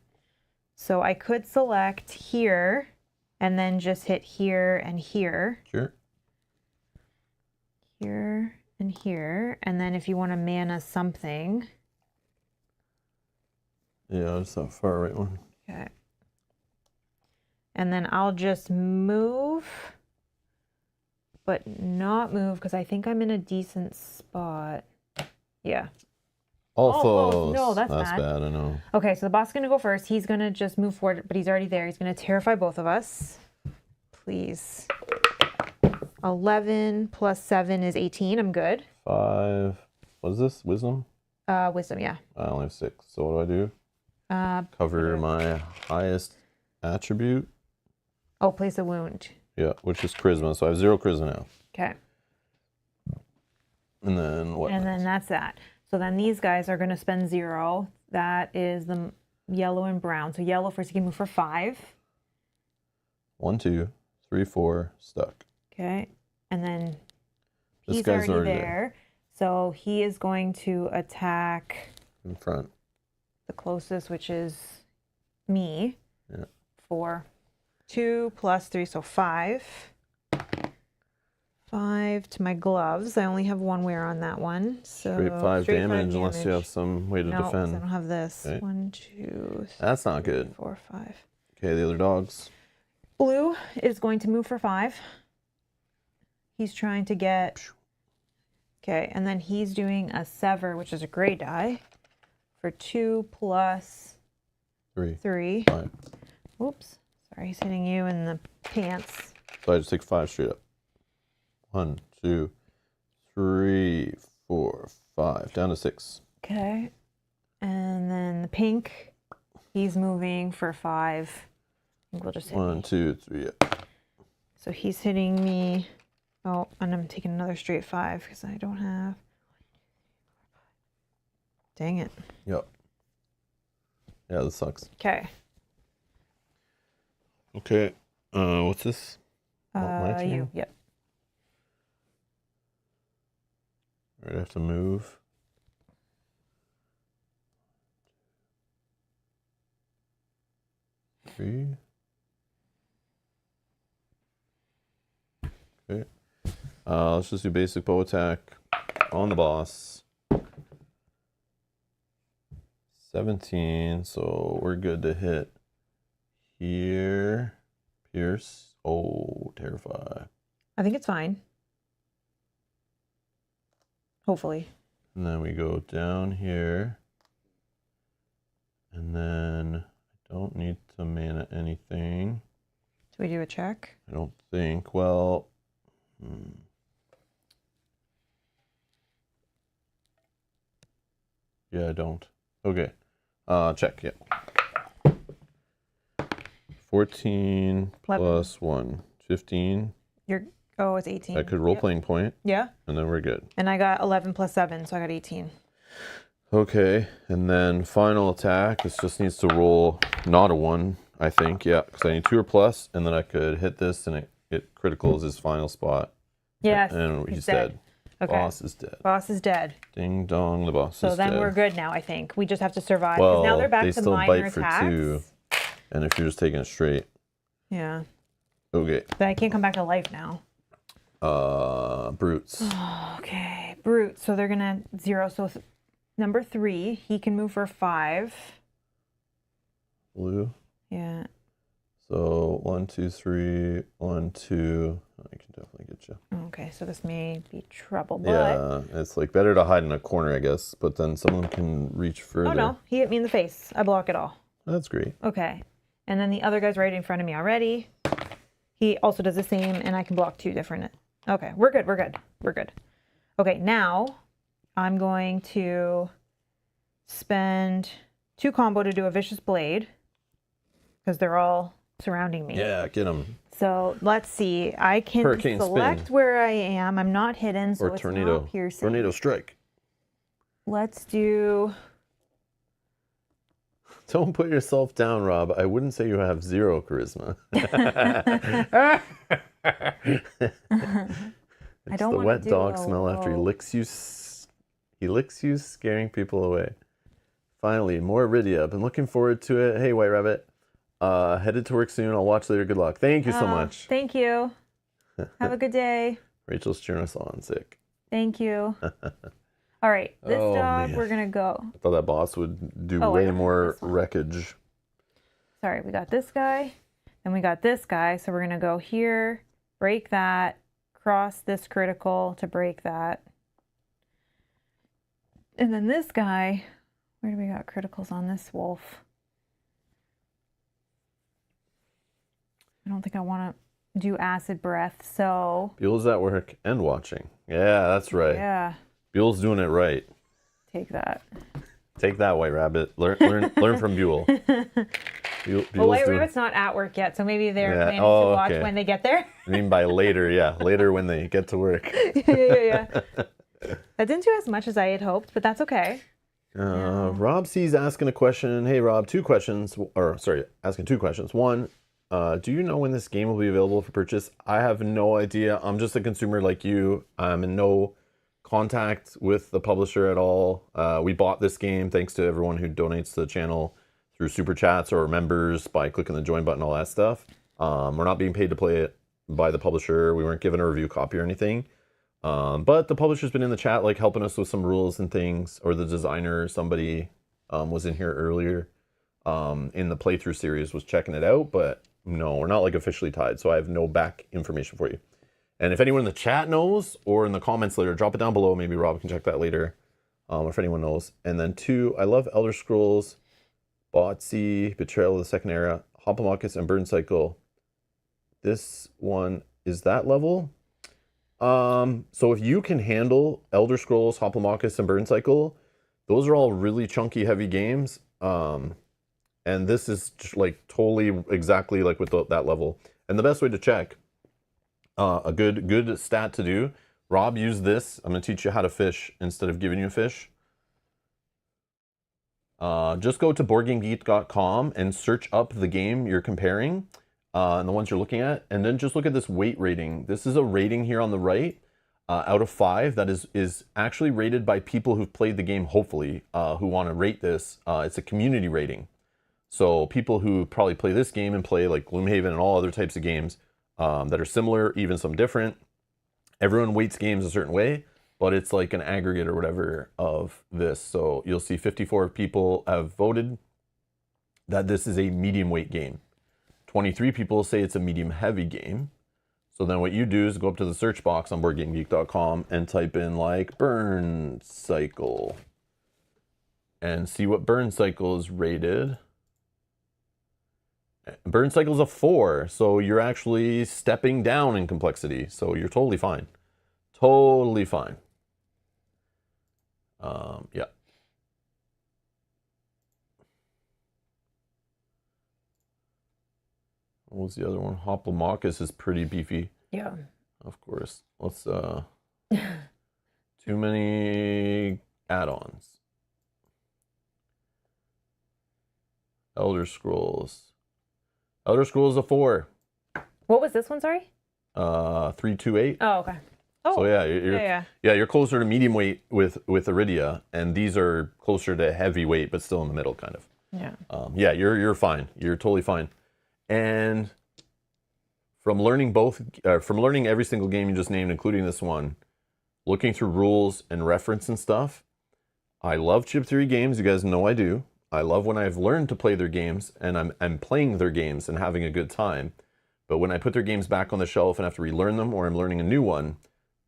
B: So I could select here and then just hit here and here.
A: Sure.
B: Here and here. And then if you want to mana something.
A: Yeah, it's that far right one.
B: Okay. And then I'll just move, but not move because I think I'm in a decent spot. Yeah.
A: Almost.
B: No, that's
A: bad. I know.
B: Okay, so the boss is going to go first. He's going to just move forward, but he's already there. He's going to terrify both of us. Please. 11 plus 7 is 18. I'm good.
A: 5. What is this? Wisdom?
B: Wisdom, yeah.
A: I only have 6. So what do I do? Cover my highest attribute.
B: Oh, place a wound.
A: Yeah, which is charisma. So I have 0 charisma now.
B: Okay.
A: And then what?
B: And then that's that. So then these guys are going to spend 0. That is the yellow and brown. So yellow first, you can move for 5.
A: 1, 2, 3, 4, stuck.
B: Okay. And then
A: This
B: he's
A: guy's
B: already there. So he is going to attack
A: in front.
B: the closest, which is me.
A: Yeah.
B: For 2 plus 3, so 5. 5 to my gloves. I only have 1 wear on that one. So
A: Straight 5 damage unless you have some way to defend.
B: I don't have this.
A: Okay.
B: 1, 2, 3,
A: That's not good.
B: 4, 5.
A: Okay, the other dogs.
B: Blue is going to move for 5. He's trying to get... Okay, and then he's doing a sever, which is a gray die, for 2 plus 3.
A: 5.
B: Oops. Sorry, he's hitting you in the pants.
A: So I just take 5 straight up. 1, 2, 3, 4, 5. Down to 6.
B: Okay. And then the pink, he's moving for 5. I think we'll just hit
A: 1,
B: me.
A: 2, 3. Yeah.
B: So he's hitting me. Oh, and I'm taking another straight 5 because I don't have. Dang it.
A: Yep. Yeah, this sucks.
B: Okay.
A: Okay. What's this? My turn?
B: You. Yep.
A: All right, I have to move. Three. Okay. Let's just do basic bow attack on the boss. 17, so we're good to hit here. Pierce. Oh, terrify.
B: I think it's fine. Hopefully.
A: And then we go down here. And then I don't need to mana anything.
B: Do we do a check?
A: I don't think. Well, yeah, I don't. Okay. Check, yeah. 14
B: 11.
A: plus 1. 15.
B: Oh, it's 18.
A: I could role-playing point,
B: Yeah.
A: and then we're good.
B: And I got 11 plus 7, so I got 18.
A: Okay, and then final attack. This just needs to roll not a 1, I think. Yeah, because I need 2 or plus, and then I could hit this, and it criticals his final spot.
B: Yes.
A: And he's dead.
B: Okay.
A: Boss is dead.
B: Boss is dead.
A: Ding dong, the boss is dead.
B: So then we're good now, I think. We just have to survive. 'Cause
A: Well,
B: now they're back
A: they
B: to
A: still
B: minor
A: bite for
B: attacks.
A: 2, and if you're just taking it straight.
B: Yeah.
A: Okay.
B: But I can't come back to life now.
A: Brutes.
B: Okay. Brute. So they're going to 0. So number 3, he can move for 5.
A: Blue.
B: Yeah.
A: So 1, 2, 3, 1, 2. I can definitely get you.
B: Okay. So this may be trouble, but...
A: Yeah, it's like better to hide in a corner, I guess, but then someone can reach further.
B: Oh, no. He hit me in the face. I block it all.
A: That's great.
B: Okay. And then the other guy's right in front of me already. He also does the same, and I can block 2 different. Okay, we're good, we're good, we're good. Okay, now I'm going to spend 2 combo to do a Vicious Blade because they're all surrounding me.
A: Yeah, get them.
B: So let's see. I can
A: Hurricane
B: select
A: spin.
B: where I am. I'm not hidden, so
A: Or
B: it's
A: tornado.
B: not piercing.
A: Tornado strike.
B: Let's do...
A: Don't put yourself down, Rob. I wouldn't say you have 0 charisma.
B: I don't
A: the
B: wanna
A: wet
B: do
A: dog
B: a
A: smell after he
B: low.
A: licks you. He licks you, scaring people away. Finally, more Arydia. I've been looking forward to it. Hey, White Rabbit. Headed to work soon. I'll watch later. Good luck. Thank you so much.
B: Thank you. Have a good day.
A: Rachel's cheering us on. Sick.
B: Thank you. All right, this
A: Oh,
B: dog,
A: man.
B: we're going to go.
A: I thought that boss would do
B: Oh, I
A: way
B: don't have
A: more
B: this one.
A: wreckage.
B: Sorry, we got this guy. Then we got this guy. So we're going to go here, break that, cross this critical to break that. And then this guy, where do we got criticals on this wolf? I don't think I want to do acid breath, so...
A: Buell's at work and watching. Yeah, that's right.
B: Yeah.
A: Buell's doing it right.
B: Take that.
A: Take that, White Rabbit. Learn from Buell.
B: Well, White Rabbit's not at work yet, so maybe they're planning to watch when they get there.
A: I mean by later, yeah. Later when they get to work.
B: Yeah. That didn't do as much as I had hoped, but that's okay.
A: Rob C's asking a question. Hey, Rob, asking two questions. One, do you know when this game will be available for purchase? I have no idea. I'm just a consumer like you. I'm in no contact with the publisher at all. We bought this game thanks to everyone who donates to the channel through super chats or members by clicking the join button, all that stuff. We're not being paid to play it by the publisher. We weren't given a review copy or anything. But the publisher's been in the chat, like helping us with some rules and things, or the designer, somebody was in here earlier in the playthrough series, was checking it out, but no, we're not like officially tied, so I have no back information for you. And if anyone in the chat knows, or in the comments later, drop it down below. Maybe Rob can check that later, if anyone knows. And then 2, I love Elder Scrolls, Botsy, Betrayal of the Second Era, Hoplomachus, and Burn Cycle. This one is that level. So if you can handle Elder Scrolls, Hoplomachus, and Burn Cycle, those are all really chunky, heavy games. And this is just like totally exactly like with that level. And the best way to check, a good stat to do, Rob, use this. I'm going to teach you how to fish instead of giving you a fish. Just go to boardgamegeek.com and search up the game you're comparing. And the ones you're looking at, and then just look at this weight rating. This is a rating here on the right, out of 5, that is actually rated by people who've played the game, hopefully, who want to rate this. It's a community rating. So people who probably play this game and play like Gloomhaven and all other types of games that are similar, even some different. Everyone weights games a certain way, but it's like an aggregate or whatever of this. So you'll see 54 people have voted that this is a medium weight game. 23 people say it's a medium heavy game. So then what you do is go up to the search box on boardgamegeek.com and type in like Burn Cycle and see what Burn Cycle is rated. Burn Cycle is a 4, so you're actually stepping down in complexity. So you're totally fine. Totally fine. Yeah. What was the other one? Hoplomachus is pretty beefy.
B: Yeah.
A: Of course. Let's too many add-ons. Elder Scrolls. Elder Scrolls a 4.
B: What was this one, sorry?
A: 328.
B: Oh, okay. Oh.
A: So yeah, you're closer to medium weight with Arydia, and these are closer to heavyweight, but still in the middle, kind of.
B: Yeah.
A: Yeah, you're fine. You're totally fine. And from learning every single game you just named, including this one, looking through rules and reference and stuff, I love chip theory games. You guys know I do. I love when I've learned to play their games and I'm playing their games and having a good time. But when I put their games back on the shelf and have to relearn them, or I'm learning a new one,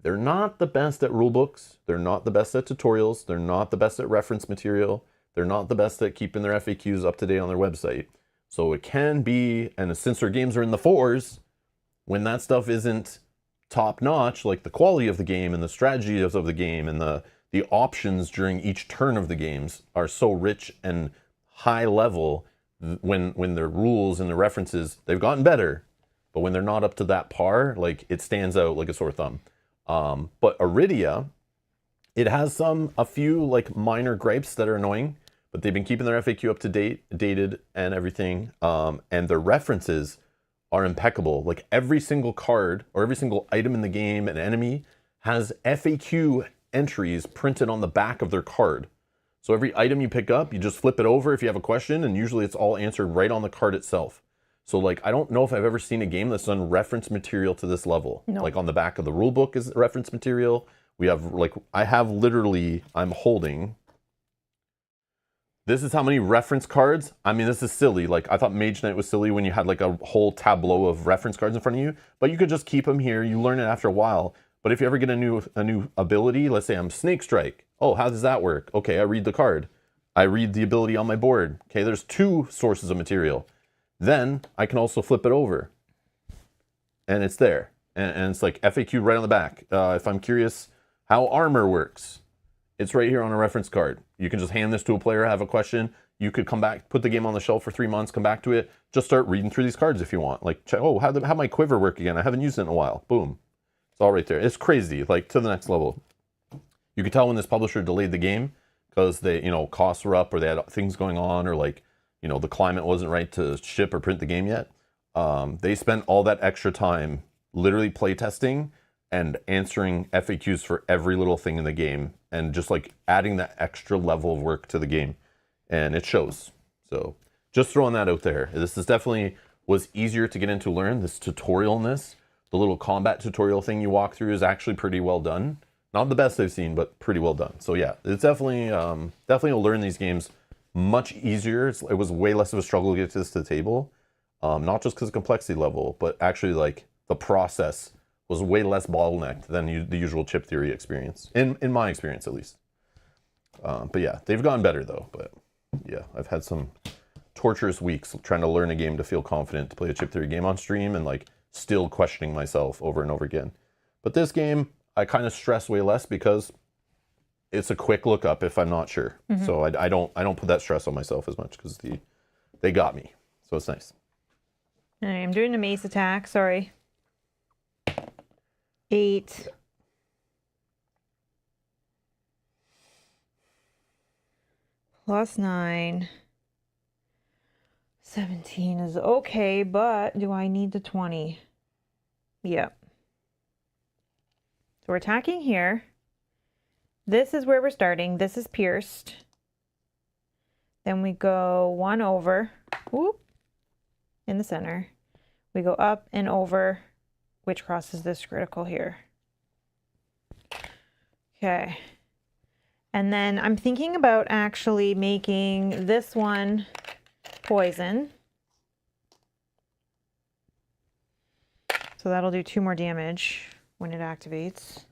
A: they're not the best at rule books. They're not the best at tutorials. They're not the best at reference material. They're not the best at keeping their FAQs up to date on their website. So it can be, and since their games are in the 4s, when that stuff isn't top notch, like the quality of the game and the strategies of the game and the options during each turn of the games are so rich and high level, when their rules and the references, they've gotten better, but when they're not up to that par, like it stands out like a sore thumb. But Arydia, it has a few like minor gripes that are annoying, but they've been keeping their FAQ up to date, dated and everything. And their references are impeccable. Like every single card or every single item in the game, an enemy has FAQ entries printed on the back of their card. So every item you pick up, you just flip it over if you have a question, and usually it's all answered right on the card itself. So like, I don't know if I've ever seen a game that's done reference material to this level. No. Like on the back of the rule book is reference material. We have like, I'm holding This is how many reference cards. I mean, this is silly. Like, I thought Mage Knight was silly when you had like a whole tableau of reference cards in front of you, but you could just keep them here. You learn it after a while. But if you ever get a new ability, let's say I'm Snake Strike. Oh, how does that work? Okay, I read the card. I read the ability on my board. Okay, there's 2 sources of material. Then I can also flip it over. And it's there. And it's like FAQ right on the back. If I'm curious how armor works, it's right here on a reference card. You can just hand this to a player, have a question. You could come back, put the game on the shelf for 3 months, come back to it, just start reading through these cards if you want. Like, check, oh, how my quiver work again? I haven't used it in a while. Boom. It's all right there. It's crazy, like to the next level. You could tell when this publisher delayed the game because they, costs were up or they had things going on or like, the climate wasn't right to ship or print the game yet. They spent all that extra time literally play testing and answering FAQs for every little thing in the game and just like adding that extra level of work to the game. And it shows. So just throwing that out there. This is definitely was easier to get into learn. This tutorial in this, the little combat tutorial thing you walk through is actually pretty well done. Not the best I've seen, but pretty well done. So yeah, it's definitely will learn these games much easier. It was way less of a struggle to get this to the table. Not just because of complexity level, but actually like the process was way less bottlenecked than the usual chip theory experience, in my experience at least. But yeah, they've gotten better though. But yeah, I've had some torturous weeks trying to learn a game to feel confident to play a chip theory game on stream and like still questioning myself over and over again. But this game, I kind of stress way less because it's a quick look up if I'm not sure. Mm-hmm. So I don't put that stress on myself as much because they got me. So it's nice.
B: All right, I'm doing a mace attack. Sorry. 8. Plus 9. 17 is okay, but do I need the 20? Yep. So we're attacking here. This is where we're starting. This is pierced. Then we go 1 over. Whoop. In the center. We go up and over, which crosses this critical here. Okay. And then I'm thinking about actually making this one poison. So that'll do 2 more damage when it activates.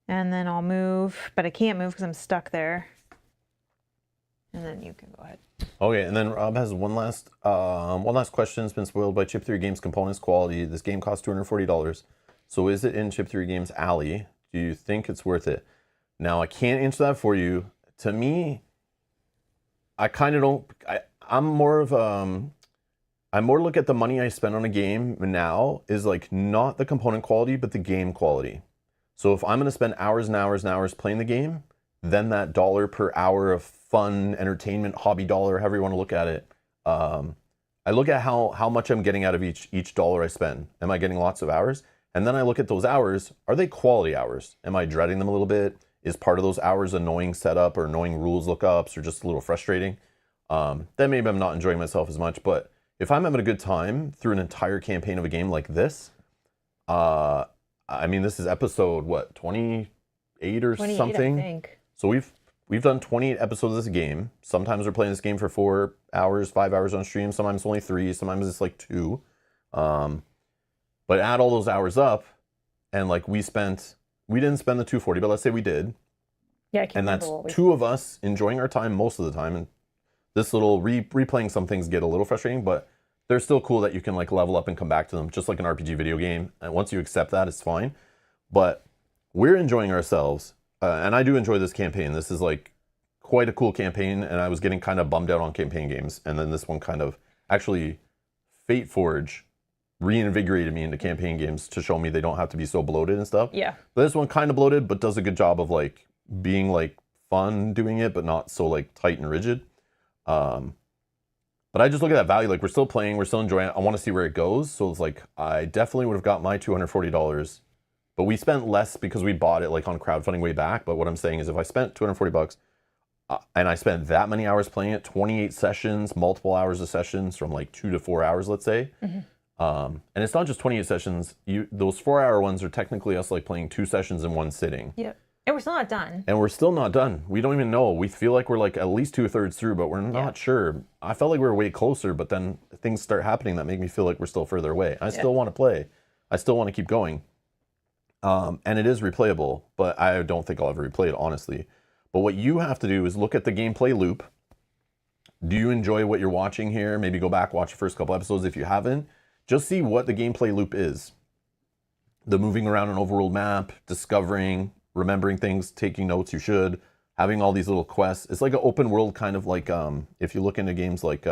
B: And then I'll move, but I can't move because I'm stuck there. And then you can go ahead.
A: Okay, and then Rob has one last question. It's been spoiled by Chip Theory Games components quality. This game costs $240. So is it in Chip Theory Games Alley? Do you think it's worth it? Now, I can't answer that for you. To me, I kind of don't. I'm more look at the money I spend on a game now is like not the component quality, but the game quality. So if I'm going to spend hours and hours and hours playing the game, then that dollar per hour of fun, entertainment, hobby dollar, however you want to look at it, I look at how much I'm getting out of each dollar I spend. Am I getting lots of hours? And then I look at those hours. Are they quality hours? Am I dreading them a little bit? Is part of those hours annoying setup or annoying rules lookups or just a little frustrating? Then maybe I'm not enjoying myself as much. But if I'm having a good time through an entire campaign of a game like this, I mean, this is episode, what, 28 or
B: 28,
A: something?
B: I think.
A: So we've done 28 episodes of this game. Sometimes we're playing this game for 4 hours, 5 hours on stream. Sometimes only 3. Sometimes it's like 2. But add all those hours up, and like we didn't spend the $240, but let's say we did.
B: Yeah, I can't
A: and that's 2 of us enjoying our time most of the time. And this little replaying some things get a little frustrating, but they're still cool that you can like level up and come back to them, just like an RPG video game. And once you accept that, it's fine. But we're enjoying ourselves, and I do enjoy this campaign. This is like quite a cool campaign, and I was getting kind of bummed out on campaign games, and then this one kind of actually Fate Forge reinvigorated me into campaign games to show me they don't have to be so bloated and stuff.
B: Yeah.
A: But this one kind of bloated, but does a good job of like being like fun doing it, but not so like tight and rigid. But I just look at that value, like we're still playing, we're still enjoying it. I want to see where it goes. So it's like, I definitely would have got my $240, but we spent less because we bought it like on crowdfunding way back. But what I'm saying is if I spent $240 and I spent that many hours playing it, 28 sessions, multiple hours of sessions from like 2 to 4 hours, let's say. Mm-hmm. And it's not just 28 sessions. Those 4-hour ones are technically us like playing 2 sessions in one sitting.
B: Yep. And we're still not done.
A: And we're still not done. We don't even know. We feel like we're like at least 2/3 through, but we're not sure. I felt like we were way closer, but then things start happening that make me feel like we're still further away. I still want to play. I still want to keep going. And it is replayable, but I don't think I'll ever replay it, honestly. But what you have to do is look at the gameplay loop. Do you enjoy what you're watching here? Maybe go back, watch the first couple episodes if you haven't. Just see what the gameplay loop is. The moving around an overworld map, discovering, remembering things, taking notes you should, having all these little quests. It's like an open world kind of like, if you look into games like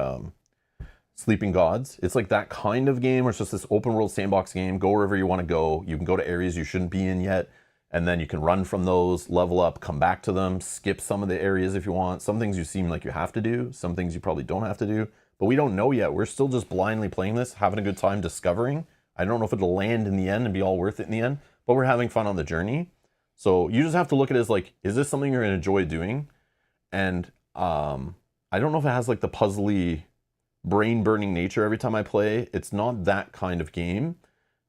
A: Sleeping Gods, it's like that kind of game where it's just this open world sandbox game. Go wherever you want to go. You can go to areas you shouldn't be in yet, and then you can run from those, level up, come back to them, skip some of the areas if you want. Some things you seem like you have to do, some things you probably don't have to do, but we don't know yet. We're still just blindly playing this, having a good time discovering. I don't know if it'll land in the end and be all worth it in the end, but we're having fun on the journey. So you just have to look at it as like, is this something you're going to enjoy doing? And I don't know if it has like the puzzly, brain-burning nature every time I play. It's not that kind of game.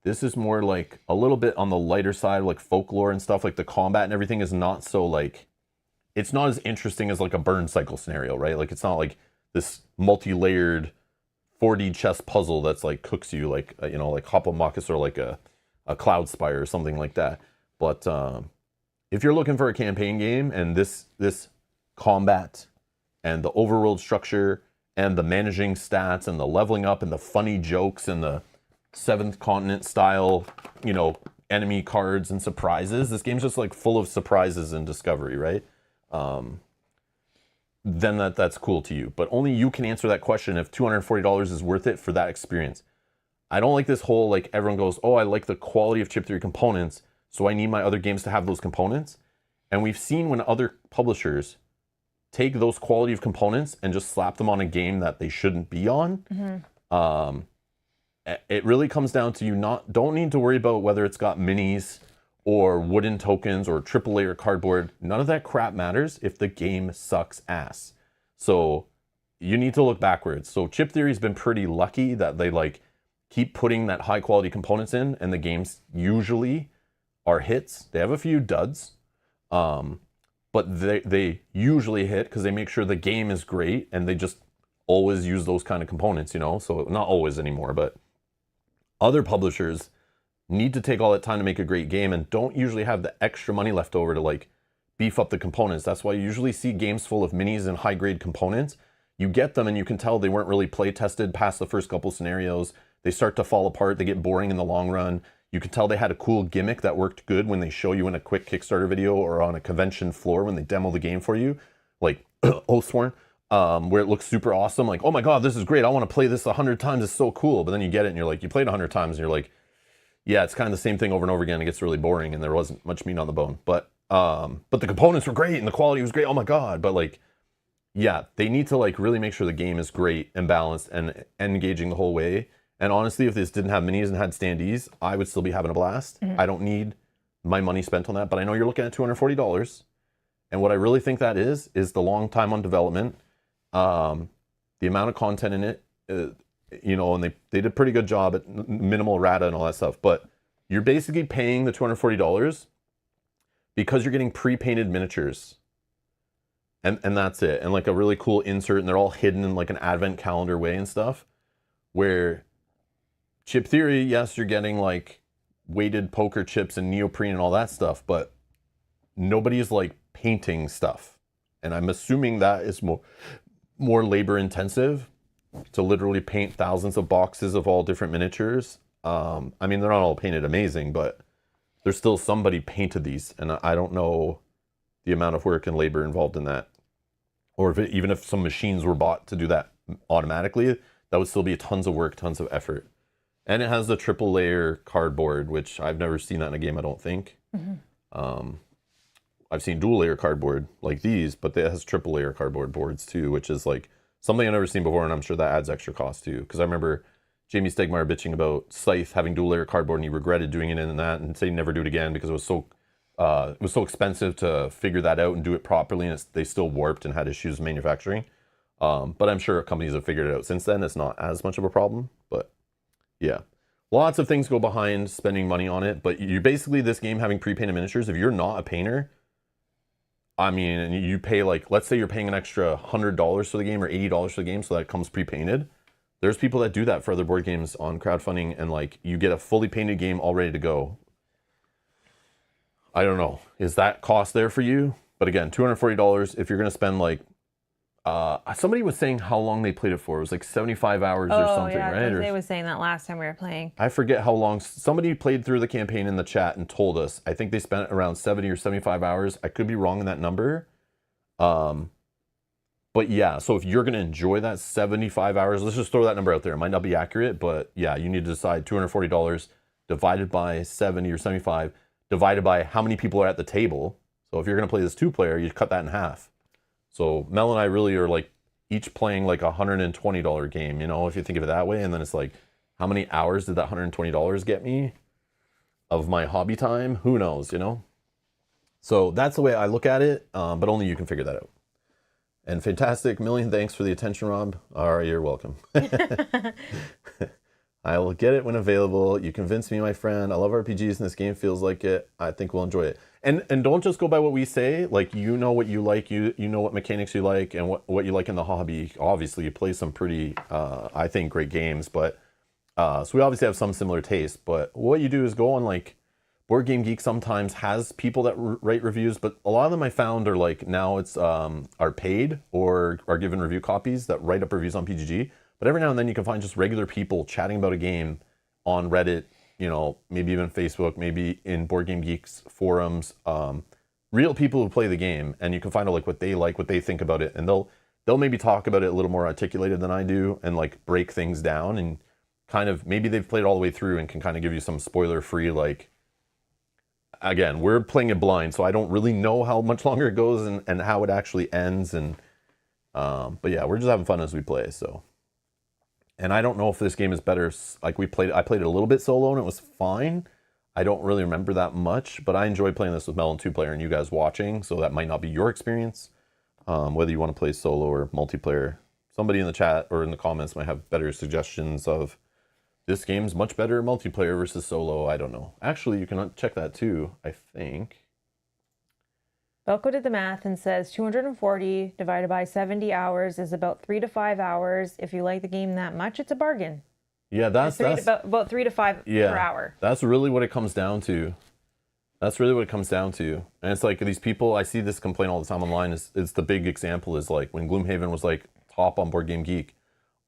A: This is more like a little bit on the lighter side, like folklore and stuff. Like the combat and everything is not so like, it's not as interesting as like a burn cycle scenario, right? Like it's not like this multi-layered 4D chess puzzle that's like cooks you like, you know, like Hoplomachus or like a Cloud Spire or something like that. But if you're looking for a campaign game and this combat and the overworld structure and the managing stats and the leveling up and the funny jokes and the Seventh Continent style, you know, enemy cards and surprises, this game's just like full of surprises and discovery, right? Then that's cool to you. But only you can answer that question if $240 is worth it for that experience. I don't like this whole, like, everyone goes, oh, I like the quality of Chip Theory components, so I need my other games to have those components. And we've seen when other publishers take those quality of components and just slap them on a game that they shouldn't be on. It really comes down to you don't need to worry about whether it's got minis or wooden tokens or triple layer cardboard. None of that crap matters if the game sucks ass. So you need to look backwards. So Chip Theory's been pretty lucky that they like keep putting that high quality components in, and the games usually are hits. They have a few duds, but they usually hit because they make sure the game is great, and they just always use those kind of components, you know? So not always anymore, but other publishers need to take all that time to make a great game and don't usually have the extra money left over to like beef up the components. That's why you usually see games full of minis and high grade components. You get them and you can tell they weren't really play tested past the first couple scenarios. They start to fall apart. They get boring in the long run. You can tell they had a cool gimmick that worked good when they show you in a quick Kickstarter video or on a convention floor when they demo the game for you, like Oathsworn, where it looks super awesome. Like, oh my God, this is great. I want to play this 100 times. It's so cool. But then you get it and you're like, you played 100 times and you're like, yeah, it's kind of the same thing over and over again. It gets really boring and there wasn't much meat on the bone. But the components were great and the quality was great. Oh my God. But like, yeah, they need to like really make sure the game is great and balanced and engaging the whole way. And honestly, if this didn't have minis and had standees, I would still be having a blast. I don't need my money spent on that, but I know you're looking at $240. And what I really think that is the long time on development, the amount of content in it, you know, and they did a pretty good job at minimal errata and all that stuff. But you're basically paying the $240 because you're getting pre-painted miniatures. And that's it. And like a really cool insert, and they're all hidden in like an advent calendar way and stuff. Where Chip Theory, yes, you're getting like weighted poker chips and neoprene and all that stuff, but nobody's like painting stuff. And I'm assuming that is more labor intensive to literally paint thousands of boxes of all different miniatures. I mean, they're not all painted amazing, but there's still somebody painted these, and I don't know the amount of work and labor involved in that. Or even if some machines were bought to do that automatically, that would still be tons of work, tons of effort. And it has the triple layer cardboard, which I've never seen that in a game, I don't think. I've seen dual layer cardboard like these, but it has triple layer cardboard boards too, which is like something I've never seen before, and I'm sure that adds extra cost too. Because I remember Jamie Stegmaier bitching about Scythe having dual layer cardboard, and he regretted doing it in that and said he'd never do it again because it was so expensive to figure that out and do it properly, and they still warped and had issues manufacturing. But I'm sure companies have figured it out since then. It's not as much of a problem, but yeah. Lots of things go behind spending money on it, but you basically, this game having pre-painted miniatures, if you're not a painter, I mean, and you pay like, let's say you're paying an extra $100 for the game or $80 for the game, so that comes pre-painted. There's people that do that for other board games on crowdfunding, and like you get a fully painted game all ready to go. I don't know. Is that cost there for you? But again, $240 if you're going to spend like, somebody was saying how long they played it for. It was like 75 hours or something,
B: yeah,
A: right?
B: Jose was saying that last time we were playing.
A: I forget how long. Somebody played through the campaign in the chat and told us. I think they spent around 70 or 75 hours. I could be wrong in that number. But yeah, so if you're going to enjoy that 75 hours, let's just throw that number out there. It might not be accurate, but yeah, you need to decide $240 divided by 70 or 75, divided by how many people are at the table. So if you're going to play this 2-player, you cut that in half. So Mel and I really are like each playing like a $120 game, you know, if you think of it that way. And then it's like, how many hours did that $120 get me of my hobby time? Who knows, you know? So that's the way I look at it, but only you can figure that out. And fantastic. Million thanks for the attention, Rob. All right, you're welcome. I will get it when available. You convinced me, my friend. I love RPGs, and this game feels like it. I think we'll enjoy it. And don't just go by what we say. Like, you know what you like. You know what mechanics you like and what you like in the hobby. Obviously, you play some pretty, I think, great games. But so we obviously have some similar tastes. But what you do is go on, like, Board Game Geek sometimes has people that write reviews, but a lot of them I found are like, now it's are paid or are given review copies that write up reviews on PGG. But every now and then you can find just regular people chatting about a game on Reddit, you know, maybe even Facebook, maybe in Board Game Geek's forums, real people who play the game, and you can find out like what they think about it, and they'll maybe talk about it a little more articulated than I do, and like break things down, and kind of maybe they've played all the way through and can kind of give you some spoiler free, like, again, we're playing it blind, so I don't really know how much longer it goes and how it actually ends, and but yeah, we're just having fun as we play. So, and I don't know if this game is better. Like I played it a little bit solo and it was fine. I don't really remember that much, but I enjoy playing this with Mel and 2-player and you guys watching. So that might not be your experience, whether you want to play solo or multiplayer. Somebody in the chat or in the comments might have better suggestions of, this game's much better multiplayer versus solo. I don't know. Actually, you can check that too, I think.
B: Belko did the math and says 240 divided by 70 hours is about 3 to 5 hours. If you like the game that much, it's a bargain.
A: Yeah, that's
B: about 3 to 5 per hour.
A: That's really what it comes down to. That's really what it comes down to. And it's like these people, I see this complaint all the time online, is the big example is like when Gloomhaven was like top on Board Game Geek.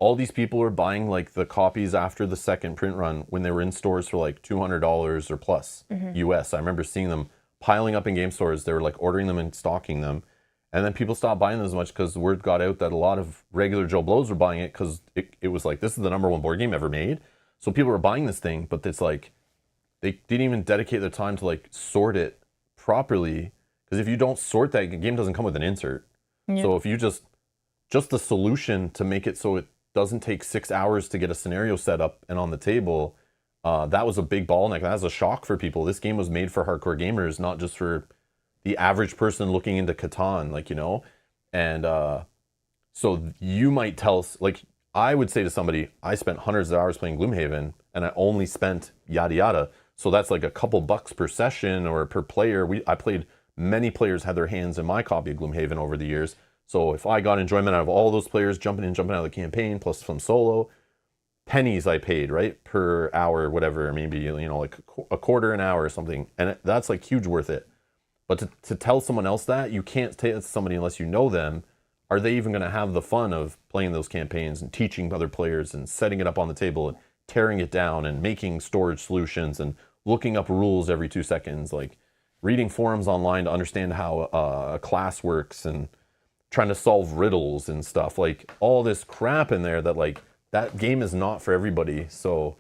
A: All these people are buying like the copies after the second print run when they were in stores for like $200 or plus US. I remember seeing them piling up in game stores. They were like ordering them and stocking them. And then people stopped buying them as much because the word got out that a lot of regular Joe Blows were buying it because it was like, this is the #1 board game ever made. So people were buying this thing, but it's like, they didn't even dedicate their time to like sort it properly. Because if you don't sort that, the game doesn't come with an insert. Yeah. So if you just the solution to make it so it doesn't take 6 hours to get a scenario set up and on the table, that was a big bottleneck. That was a shock for people. This game was made for hardcore gamers, not just for the average person looking into Catan, like, you know. And so you might tell, like, I would say to somebody, I spent hundreds of hours playing Gloomhaven and I only spent yada yada. So that's like a couple bucks per session or per player. I played, many players had their hands in my copy of Gloomhaven over the years. So if I got enjoyment out of all those players jumping in, jumping out of the campaign, plus some solo, pennies I paid, right, per hour, whatever, maybe, you know, like a quarter an hour or something. And that's like huge worth it. But to tell someone else that, you can't tell somebody unless you know them. Are they even going to have the fun of playing those campaigns and teaching other players and setting it up on the table and tearing it down and making storage solutions and looking up rules every 2 seconds, like reading forums online to understand how a class works and trying to solve riddles and stuff, like all this crap in there that like that game is not for everybody. So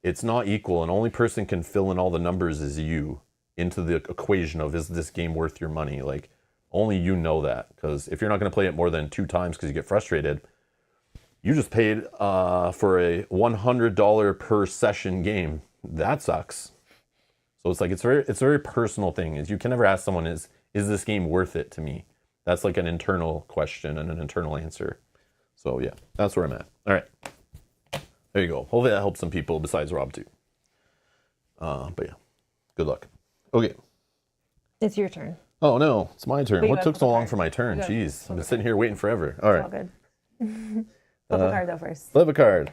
A: it's not equal, and only person can fill in all the numbers is you into the equation of, is this game worth your money? Like only you know that, because if you're not going to play it more than 2 times because you get frustrated, you just paid for a $100 per session game. That sucks. So it's like it's a very personal thing. Is you can never ask someone, is this game worth it to me? That's like an internal question and an internal answer. So yeah, that's where I'm at. All right. There you go. Hopefully that helps some people besides Rob too. But yeah, good luck. Okay.
B: It's your turn.
A: Oh no, it's my turn.
B: Wait,
A: What took so long for my turn? Jeez, I've been sitting here waiting forever. All right.
B: All good. Flip a card though first.
A: Flip a card.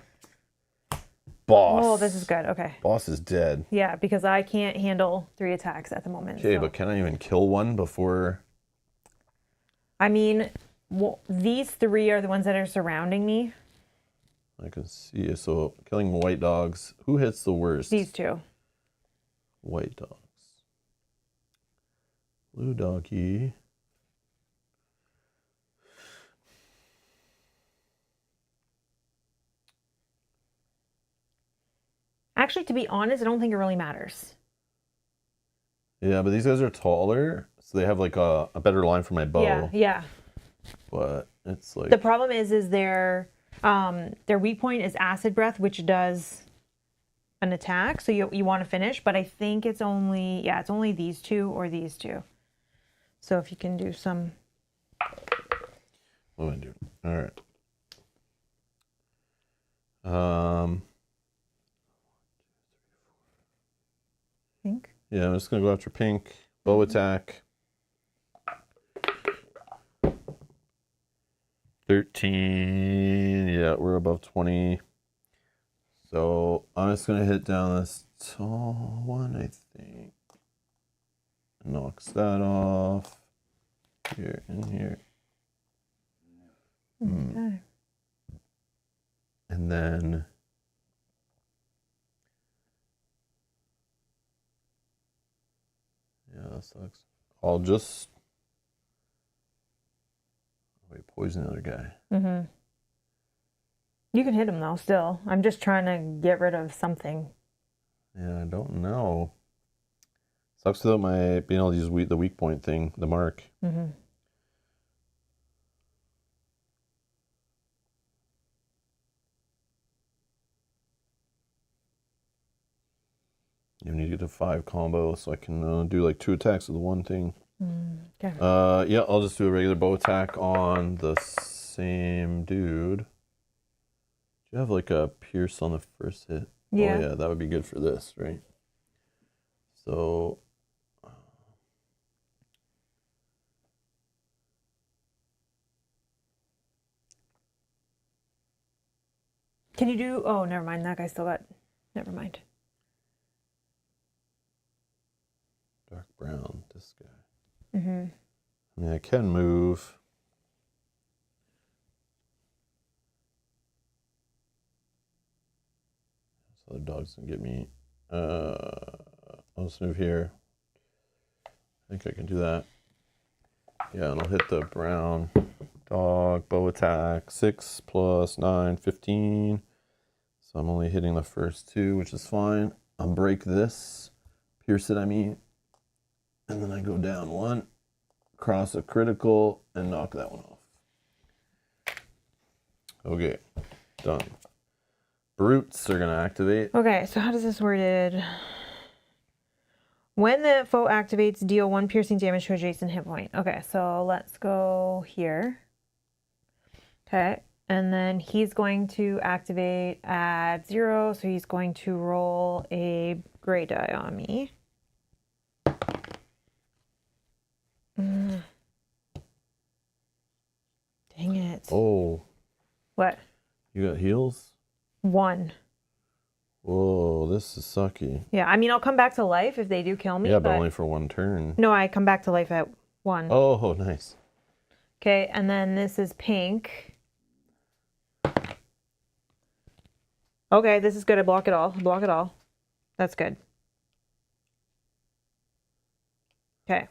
A: Boss.
B: Oh, this is good. Okay.
A: Boss is dead.
B: Yeah, because I can't handle 3 attacks at the moment.
A: Okay,
B: so.
A: but can I even kill one before?
B: I mean, well, these 3 are the ones that are surrounding me.
A: I can see. So killing white dogs. Who hits the worst?
B: These 2.
A: White dogs. Blue doggy.
B: Actually, to be honest, I don't think it really matters.
A: Yeah, but these guys are taller, so they have like a better line for my bow.
B: Yeah.
A: But it's like
B: the problem is their weak point is acid breath, which does an attack. So you want to finish, but I think it's only these 2 or these 2. So if you can do some.
A: What am I doing? All right.
B: Pink.
A: Yeah, I'm just gonna go after pink. Bow attack. 13. Yeah, we're above 20. So I'm just gonna hit down this tall one, I think. Knocks that off. Here and here.
B: Okay.
A: And then yeah, that sucks. I'll just poison the other guy.
B: Mm-hmm. You can hit him though. Still, I'm just trying to get rid of something.
A: Yeah, I don't know. Sucks without my being able to use the weak point thing, the mark.
B: Mm-hmm.
A: You need to get a 5 combo so I can do like 2 attacks with the one thing.
B: Okay.
A: Yeah, I'll just do a regular bow attack on the same dude. Do you have like a pierce on the first hit?
B: Yeah.
A: Oh yeah, that would be good for this, right? So
B: Can you do? Oh, never mind. That guy still got. Never mind.
A: dark brown, this guy.
B: Mm-hmm.
A: I mean, I can move. So the dogs can get me. I'll just move here. I think I can do that. Yeah, and I'll hit the brown dog, bow attack, 6 plus 9, 15. So I'm only hitting the first 2, which is fine. I'll break this, pierce it, I mean. And then I go down 1, cross a critical, and knock that one off. Okay, done. Brutes are gonna activate.
B: Okay, so how does this worded? When the foe activates, deal 1 piercing damage to adjacent hit point. Okay, so let's go here. Okay, and then he's going to activate at 0, so he's going to roll a gray die on me. Dang it.
A: Oh.
B: What?
A: You got heals?
B: 1.
A: Whoa, this is sucky.
B: Yeah, I mean, I'll come back to life if they do kill me.
A: Yeah, but only for 1 turn.
B: No, I come back to life at 1.
A: Oh, nice.
B: Okay, and then this is pink. Okay, this is good. I block it all. Block it all. That's good. Okay.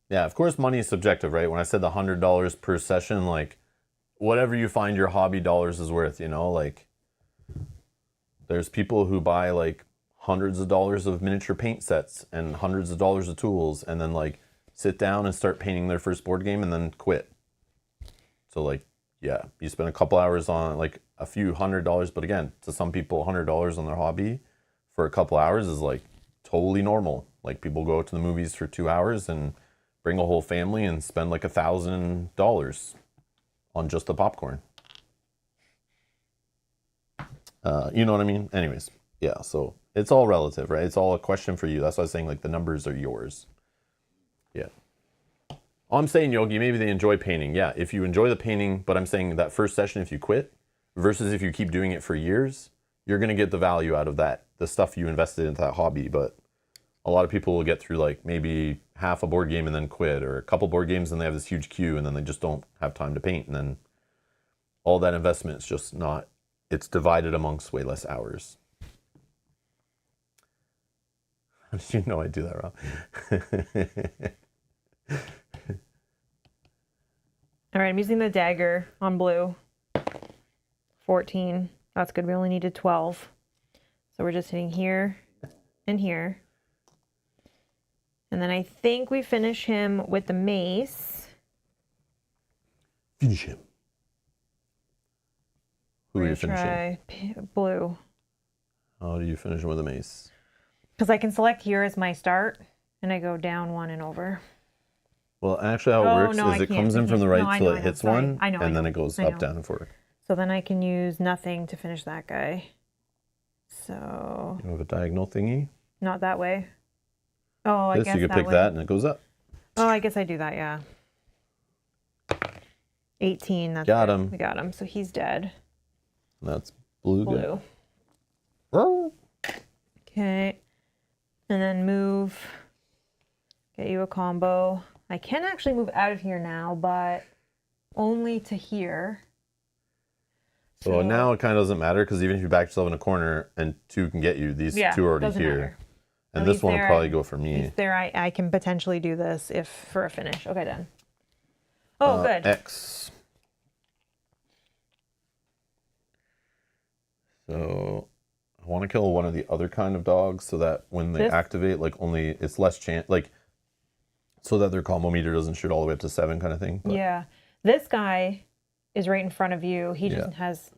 A: Yeah, of course money is subjective, right? When I said the $100 per session, like whatever you find your hobby dollars is worth, you know, like there's people who buy like hundreds of dollars of miniature paint sets and hundreds of dollars of tools and then like sit down and start painting their first board game and then quit. So like, yeah, you spend a couple hours on like a few $100, but again, to some people, $100 on their hobby for a couple hours is like totally normal. Like people go to the movies for 2 hours and bring a whole family and spend like $1,000 on just the popcorn. You know what I mean? Anyways, yeah, so it's all relative, right? It's all a question for you. That's why I was saying, like, the numbers are yours. Yeah. I'm saying, Yogi, maybe they enjoy painting. Yeah, if you enjoy the painting, but I'm saying that first session, if you quit, versus if you keep doing it for years, you're going to get the value out of that, the stuff you invested into that hobby. But a lot of people will get through like maybe half a board game and then quit, or a couple board games and they have this huge queue and then they just don't have time to paint. And then all that investment is just not, it's divided amongst way less hours. You know I do that, Rob.
B: All right, I'm using the dagger on blue. 14. That's good. We only needed 12. So we're just hitting here and here. And then I think we finish him with the mace.
A: Finish him. Who are you finishing?
B: Blue.
A: How do you finish him with a mace?
B: Because I can select here as my start, and I go down one and over.
A: Well, actually how it works is it comes in from the right till it hits one, and then it goes up, down, and forward.
B: So then I can use nothing to finish that guy. So...
A: You have a diagonal thingy?
B: Not that way. Oh, I guess
A: you could pick that and it goes up.
B: Oh, I guess I do that, yeah. 18, that's
A: got him.
B: We got him, so he's dead.
A: That's blue.
B: Blue. Okay. And then move. Get you a combo. I can actually move out of here now, but only to here.
A: So now it kind of doesn't matter, because even if you back yourself in a corner and 2 can get you, these 2 are already here. Matter. And this one will probably go for me.
B: There, I can potentially do this if for a finish. Okay, done. Oh, good.
A: X. So I want to kill one of the other kind of dogs so that when they activate, like only it's less chance, like so that their combo meter doesn't shoot all the way up to 7 kind of thing. But
B: yeah, this guy is right in front of you. He just has.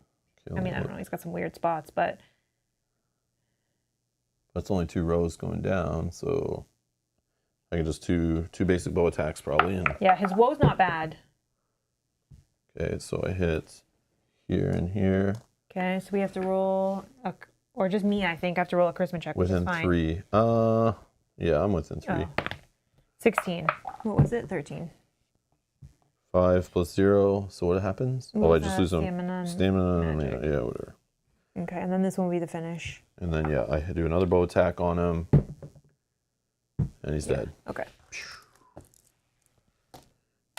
B: I mean, I don't know. He's got some weird spots, but
A: that's only 2 rows going down, so I can just two basic bow attacks probably. And
B: yeah, his woe's not bad.
A: Okay, so I hit here and here.
B: Okay, so we have to roll, or just me, I think, I have to roll a charisma check,
A: within
B: which is fine.
A: 3. Yeah, I'm within 3.
B: Oh. 16. What was it? 13.
A: 5 plus 0. So what happens? I just lose some stamina and yeah, whatever.
B: Okay, and then this one will be the finish.
A: And then I do another bow attack on him, and he's dead.
B: Okay.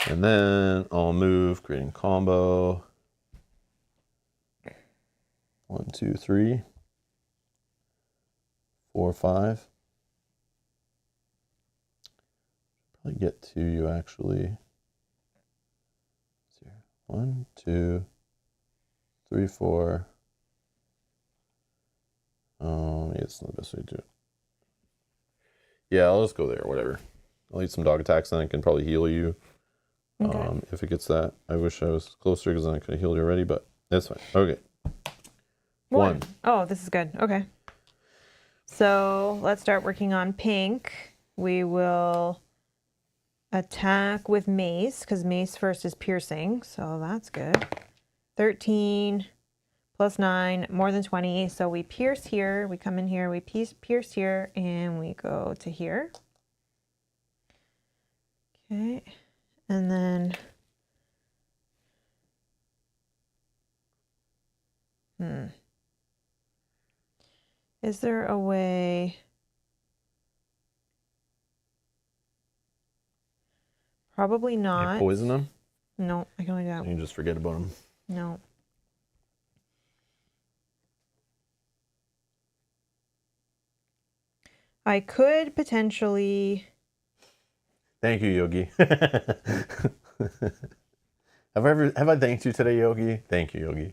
A: And then I'll move, creating combo. 1, 2, 3, 4, 5. Probably get to you actually. 1, 2, 3, 4. Maybe it's not the best way to do it. Yeah, I'll just go there, whatever. I'll eat some dog attacks, and I can probably heal you. Okay. If it gets that. I wish I was closer, because then I could have healed you already, but that's fine. Okay. 1.
B: Oh, this is good. Okay. So let's start working on pink. We will attack with mace, because mace first is piercing, so that's good. 13 plus 9, more than 20. So we pierce here, we come in here, we pierce here, and we go to here. Okay, and then is there a way? Probably not.
A: You poison them?
B: No, I can only do that.
A: You just forget about them.
B: No. I could potentially.
A: Thank you, Yogi. Have I thanked you today, Yogi? Thank you, Yogi.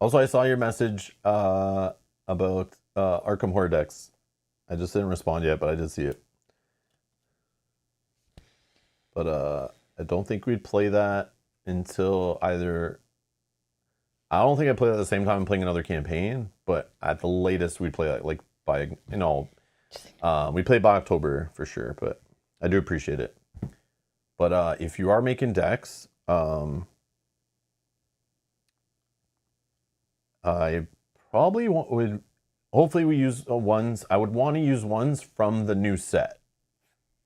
A: Also, I saw your message about Arkham Horror decks. I just didn't respond yet, but I did see it. But I don't think we'd play that until either. I don't think I'd play that at the same time I'm playing another campaign, but at the latest we'd play that like by we play by October for sure. But I do appreciate it. But if you are making decks, I Probably would. Hopefully we use ones. I would want to use ones from the new set,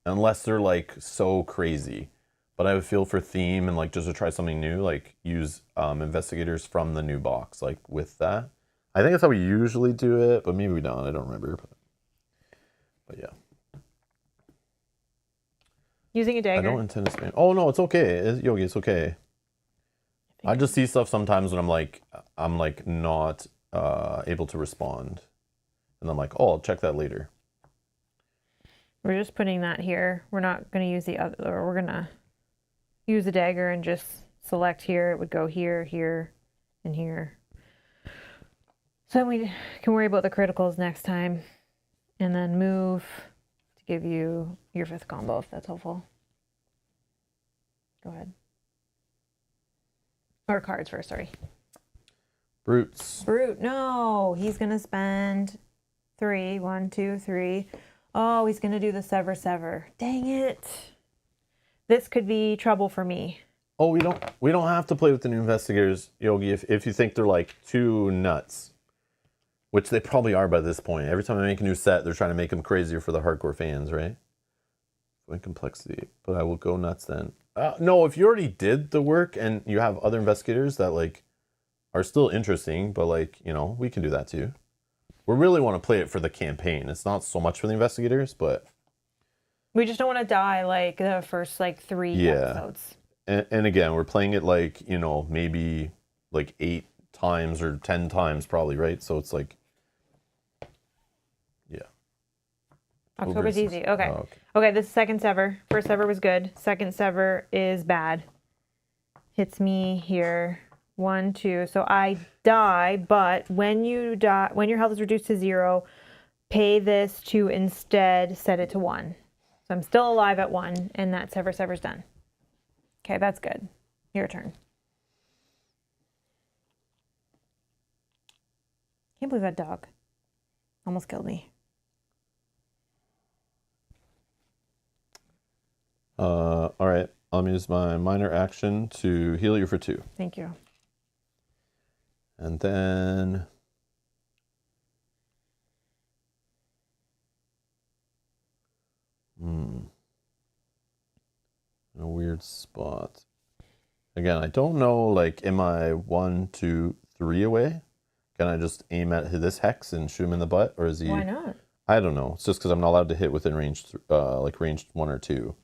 A: unless they're like so crazy. But I would feel for theme and like just to try something new, like use investigators from the new box, like with that. I think that's how we usually do it, but maybe we don't. I don't remember. But yeah.
B: Using a dagger.
A: I don't intend to spam. Oh no, it's okay. Yogi, it's okay. I just see stuff sometimes when I'm like not able to respond, and I'm like, oh, I'll check that later.
B: We're just putting that here. We're not going to use the other, or we're going to use the dagger and just select here. It would go here, here, and here. So then we can worry about the criticals next time, and then move to give you your 5th combo if that's helpful. Go ahead. Or cards first, sorry.
A: Brutes.
B: Brute, no. He's going to spend 3. 1, 2, 3. Oh, he's going to do the sever. Dang it. This could be trouble for me.
A: Oh, we don't have to play with the new investigators, Yogi, if you think they're like too nuts. Which they probably are by this point. Every time I make a new set, they're trying to make them crazier for the hardcore fans, right? With complexity. But I will go nuts then. No, if you already did the work and you have other investigators that like are still interesting, but like, you know, we can do that too. We really want to play it for the campaign. It's not so much for the investigators, but
B: we just don't want to die like the first like 3 episodes.
A: And again, we're playing it like, you know, maybe like 8 times or 10 times probably, right? So it's like, yeah.
B: October's easy. Okay. Oh, okay, this is 2nd sever. 1st sever was good. 2nd sever is bad. Hits me here. 1, 2. So I die, but when you die, when your health is reduced to 0, pay this to instead set it to 1. So I'm still alive at 1, and that sever's done. Okay, that's good. Your turn. Can't believe that dog almost killed me.
A: All right. I'll use my minor action to heal you for 2.
B: Thank you.
A: And then in a weird spot. Again, I don't know, like, am I 1, 2, 3 away? Can I just aim at this hex and shoot him in the butt? Or is he...
B: Why not?
A: I don't know. It's just because I'm not allowed to hit within range, like range 1 or 2.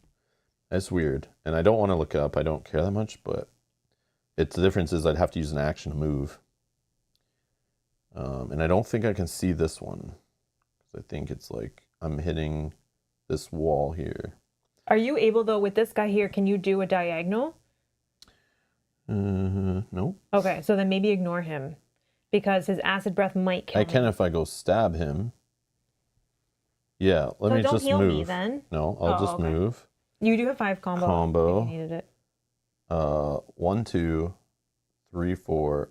A: That's weird. And I don't want to look it up. I don't care that much, but the difference is I'd have to use an action to move. And I don't think I can see this one. I think it's like I'm hitting this wall here.
B: Are you able, though, with this guy here, can you do a diagonal?
A: No.
B: Okay, so then maybe ignore him. Because his acid breath might kill
A: me. I can if I go stab him. Yeah, let me just move.
B: Don't heal me then.
A: No, I'll just move.
B: You do have 5 combo. I needed it.
A: 1, 2, 3, 4,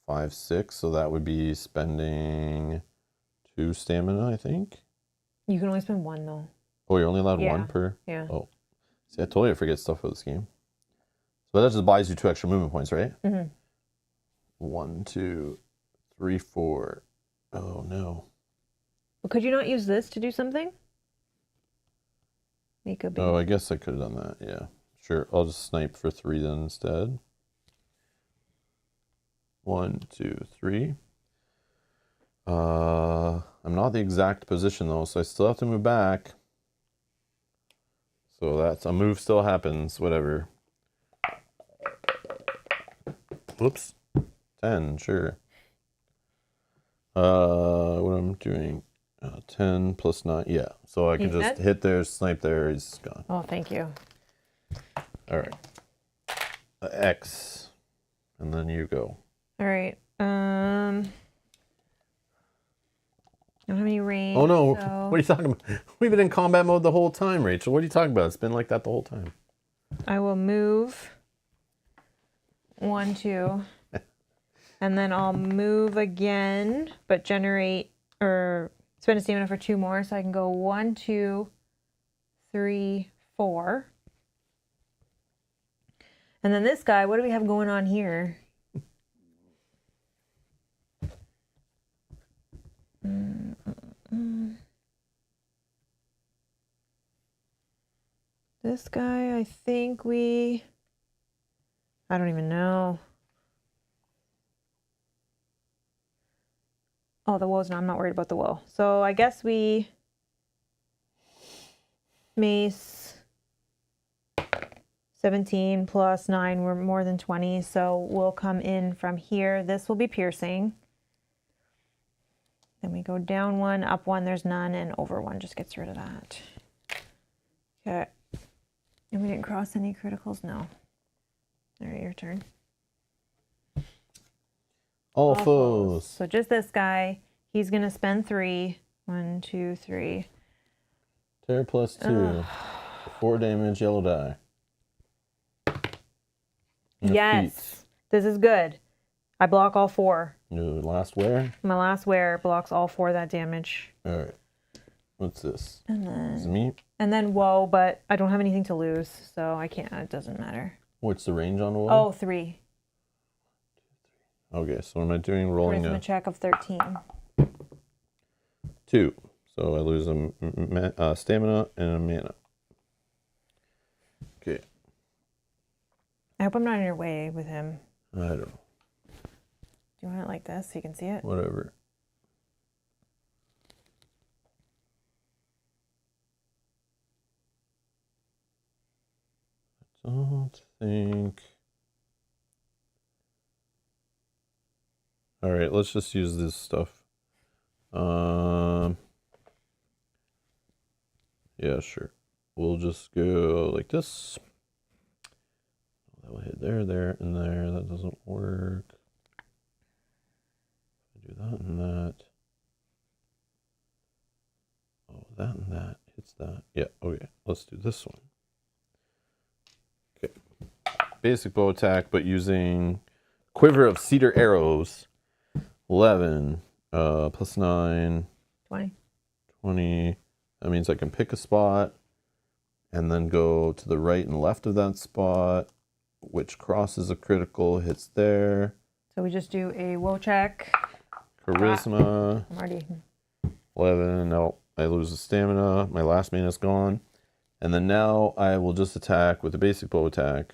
A: 5, 6. So that would be spending 2 stamina, I think.
B: You can only spend 1 though.
A: Oh, you're only allowed 1 per?
B: Yeah.
A: Oh. See, I told you I forget stuff for this game. So that just buys you 2 extra movement points, right?
B: Mm-hmm.
A: 1, 2, 3, 4. Oh no.
B: Well, could you not use this to do something? Make a
A: Oh, I guess I could have done that. Yeah, sure. I'll just snipe for 3 then instead. 1, 2, 3. I'm not the exact position though, so I still have to move back. So that's a move still happens. Whatever. Whoops. 10, sure. What I'm doing? 10 plus 9. Yeah. So I can just hit there, snipe there. He's gone.
B: Oh, thank you.
A: All right. X. And then you go.
B: All right. I don't have any range.
A: Oh no.
B: So...
A: What are you talking about? We've been in combat mode the whole time, Rachel. What are you talking about? It's been like that the whole time.
B: I will move 1, 2. And then I'll move again, but generate or spend a stamina for 2 more. So I can go 1, 2, 3, 4. And then this guy, what do we have going on here? This guy, I think I don't even know. Oh, the woes, no, I'm not worried about the woe. So I guess we mace 17 plus 9, we're more than 20, so we'll come in from here. This will be piercing. Then we go down 1, up 1, there's none, and over 1 just gets rid of that. Okay. And we didn't cross any criticals? No. All right, your turn.
A: All foes.
B: So just this guy. He's going to spend 3. 1, 2, 3.
A: Tear plus 2. 4 damage, yellow die.
B: Yes. Feet. This is good. I block all 4.
A: Your last wear?
B: My last wear blocks all 4 of that damage.
A: All right. What's this?
B: And then...
A: Is it me?
B: And then woe, but I don't have anything to lose, so I can't. It doesn't matter.
A: What's the range on woe?
B: Oh, 3.
A: Okay, so what am I doing? Rolling
B: a check of 13.
A: 2. So I lose a stamina and a mana. Okay.
B: I hope I'm not in your way with him.
A: I don't know.
B: Do you want it like this so you can see it?
A: Whatever. I don't think... All right, let's just use this stuff. Yeah, sure. We'll just go like this. That will hit there, there, and there. That doesn't work. Do that and that. Oh, that and that hits that. Yeah, okay. Let's do this one. Okay. Basic bow attack, but using quiver of cedar arrows. 11 plus 9.
B: 20.
A: 20. That means I can pick a spot and then go to the right and left of that spot, which crosses a critical, hits there.
B: So we just do a woe check.
A: Charisma.
B: I'm already...
A: 11. No, I lose the stamina. My last mana is gone. And then now I will just attack with a basic bow attack.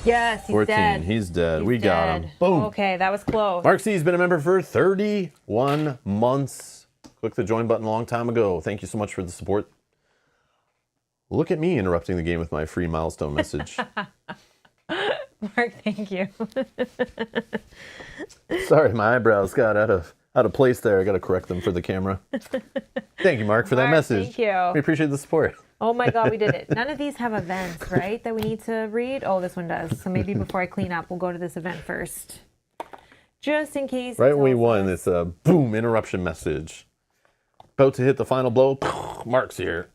B: Yes, he's
A: 14.
B: Dead.
A: He's dead.
B: He's
A: we
B: dead.
A: got him. Boom.
B: Okay, that was close.
A: Mark C has been a member for 31 months. Click the join button a long time ago. Thank you so much for the support. Look at me interrupting the game with my free milestone message.
B: Mark, thank you.
A: Sorry, my eyebrows got out of place there. I got to correct them for the camera. Thank you, Mark, for that message.
B: Thank you.
A: We appreciate the support.
B: Oh my God, we did it. None of these have events, right, that we need to read? Oh, this one does. So maybe before I clean up, we'll go to this event first. Just in case.
A: Right when we won, it's a boom, interruption message. About to hit the final blow. Mark's here.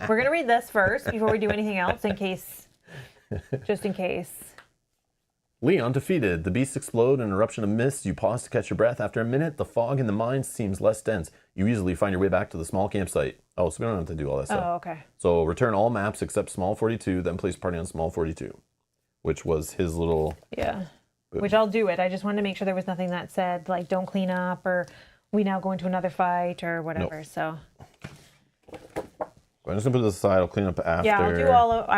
B: We're going to read this first before we do anything else in case. Just in case.
A: Leon defeated. The beasts explode in an eruption of mist. You pause to catch your breath. After a minute, the fog in the mine seems less dense. You easily find your way back to the small campsite. Oh, so we don't have to do all that stuff.
B: Oh, okay.
A: So return all maps except Small 42, then place party on Small 42, which was his little...
B: Yeah, which I'll do it. I just wanted to make sure there was nothing that said, like, don't clean up, or we now go into another fight, or whatever,
A: nope.
B: So...
A: I'm just going to put this aside. I'll clean up after.
B: Yeah, I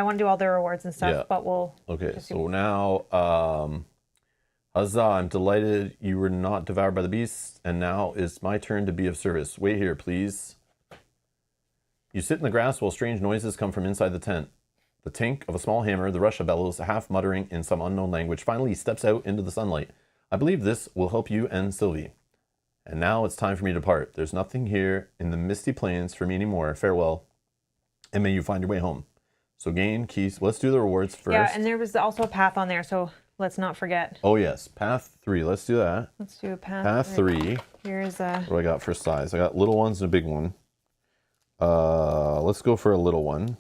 B: want to do all the rewards and stuff, yeah. But we'll...
A: Okay, so now... Huzzah, I'm delighted you were not devoured by the beasts, and now it's my turn to be of service. Wait here, please. You sit in the grass while strange noises come from inside the tent. The tink of a small hammer, the rush of bellows, half muttering in some unknown language. Finally, he steps out into the sunlight. I believe this will help you and Sylvie. And now it's time for me to depart. There's nothing here in the misty plains for me anymore. Farewell, and may you find your way home. So gain keys. Let's do the rewards first.
B: Yeah, and there was also a path on there, so let's not forget.
A: Oh yes, path 3. Let's do that.
B: Let's do a path.
A: Path 3.
B: Here's a...
A: What do I got for size? I got little ones and a big one. Let's go for a little one.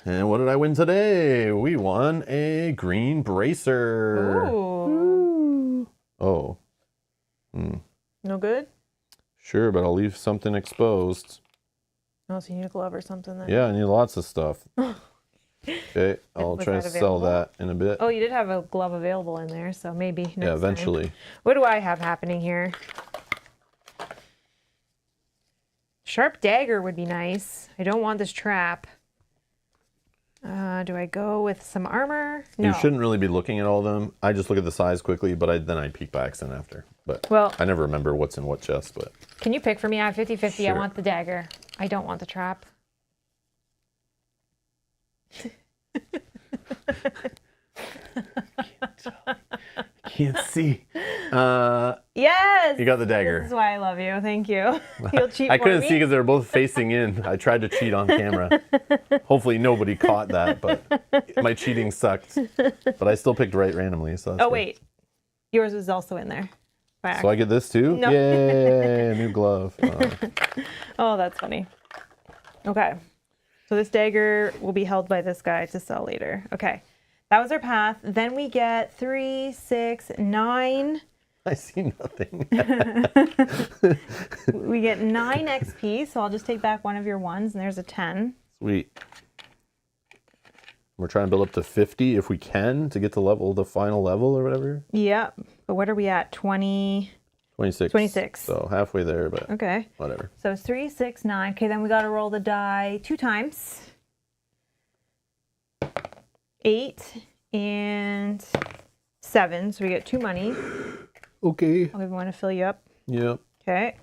A: And what did I win today? We won a green bracer.
B: Ooh.
A: Oh.
B: No good?
A: Sure, but I'll leave something exposed.
B: Oh, so you need a glove or something then?
A: Yeah, I need lots of stuff. Okay, I'll try to sell that in a bit.
B: Oh, you did have a glove available in there, so maybe next
A: Yeah, eventually.
B: time. What do I have happening here? Sharp dagger would be nice. I don't want this trap. Do I go with some armor? No.
A: You shouldn't really be looking at all of them. I just look at the size quickly, but then I peek by accident after. But I never remember what's in what chest. But
B: can you pick for me? I have 50-50. Sure. I want the dagger. I don't want the trap.
A: Can't see.
B: Yes.
A: You got the dagger.
B: This is why I love you. Thank you. You'll cheat.
A: I couldn't see because they were both facing in. I tried to cheat on camera. Hopefully nobody caught that, but my cheating sucked. But I still picked right randomly. So.
B: Oh wait, yours was also in there.
A: So I get this too? No. Yay! New glove.
B: Oh, that's funny. Okay. So this dagger will be held by this guy to sell later. Okay. That was our path. Then we get 3, 6, 9.
A: I see nothing.
B: We get 9 XP, so I'll just take back one of your ones, and there's a 10.
A: Sweet. We're trying to build up to 50 if we can to get to the final level or whatever.
B: Yeah. But what are we at? 20...
A: 26.
B: 26.
A: So halfway there, but
B: okay.
A: Whatever.
B: So it's 3, 6, 9. Okay, then we got to roll the die 2 times. 8 and 7, so we get 2 money.
A: Okay.
B: I'll even want to fill you up.
A: Yep.
B: Okay.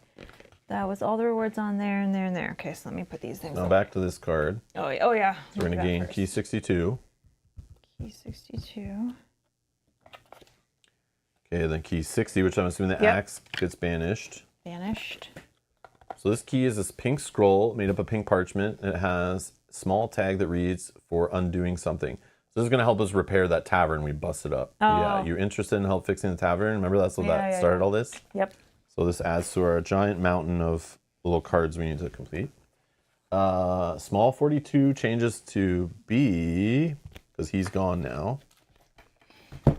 B: That was all the rewards on there and there and there. Okay, so let me put these things
A: Now back to this card.
B: Oh yeah.
A: So we're going to gain key 62.
B: Key 62.
A: Okay, then key 60, which I'm assuming the axe gets banished.
B: Banished.
A: So this key is this pink scroll made up of pink parchment. And it has a small tag that reads for undoing something. So this is going to help us repair that tavern we busted up.
B: Oh.
A: Yeah, you're interested in help fixing the tavern? Remember that's what that started all this?
B: Yep.
A: So this adds to our giant mountain of little cards we need to complete. Small 42 changes to B, because he's gone now. 42.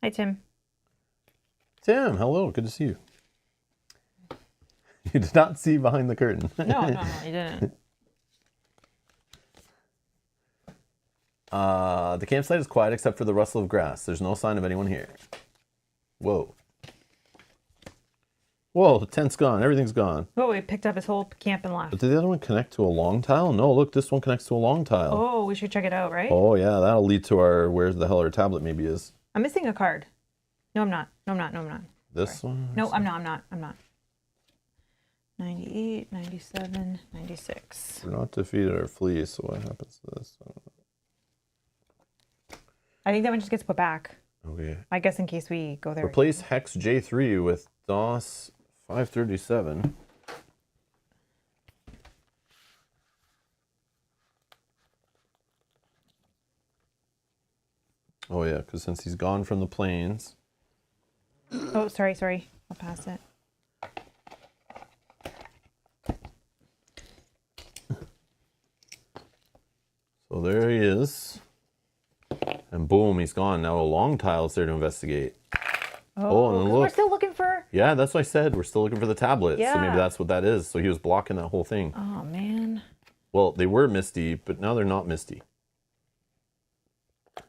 B: Hi, Tim.
A: Tim, hello. Good to see you. You did not see behind the curtain.
B: No, you didn't.
A: The campsite is quiet except for the rustle of grass. There's no sign of anyone here. Whoa. Whoa, the tent's gone. Everything's gone.
B: Oh, we picked up his whole camp and left.
A: But did the other one connect to a long tile? No, look, this one connects to a long tile.
B: Oh, we should check it out, right?
A: Oh, yeah, that'll lead to our where the hell our tablet maybe is.
B: I'm missing a card. No, I'm not.
A: This one?
B: No, I'm not. 98, 97, 96.
A: We're not defeated or flee, so what happens to this?
B: I think that one just gets put back.
A: Okay.
B: I guess in case we go there.
A: Replace Hex J3 with DOS 537. Oh yeah, because since he's gone from the plains.
B: Oh, sorry. I'll pass it.
A: So there he is. And boom, he's gone. Now a long tile is there to investigate.
B: Oh,
A: and look.
B: we're still looking for...
A: Yeah, that's what I said. We're still looking for the tablet.
B: Yeah.
A: So maybe that's what that is. So he was blocking that whole thing.
B: Oh, man.
A: Well, they were misty, but now they're not misty. So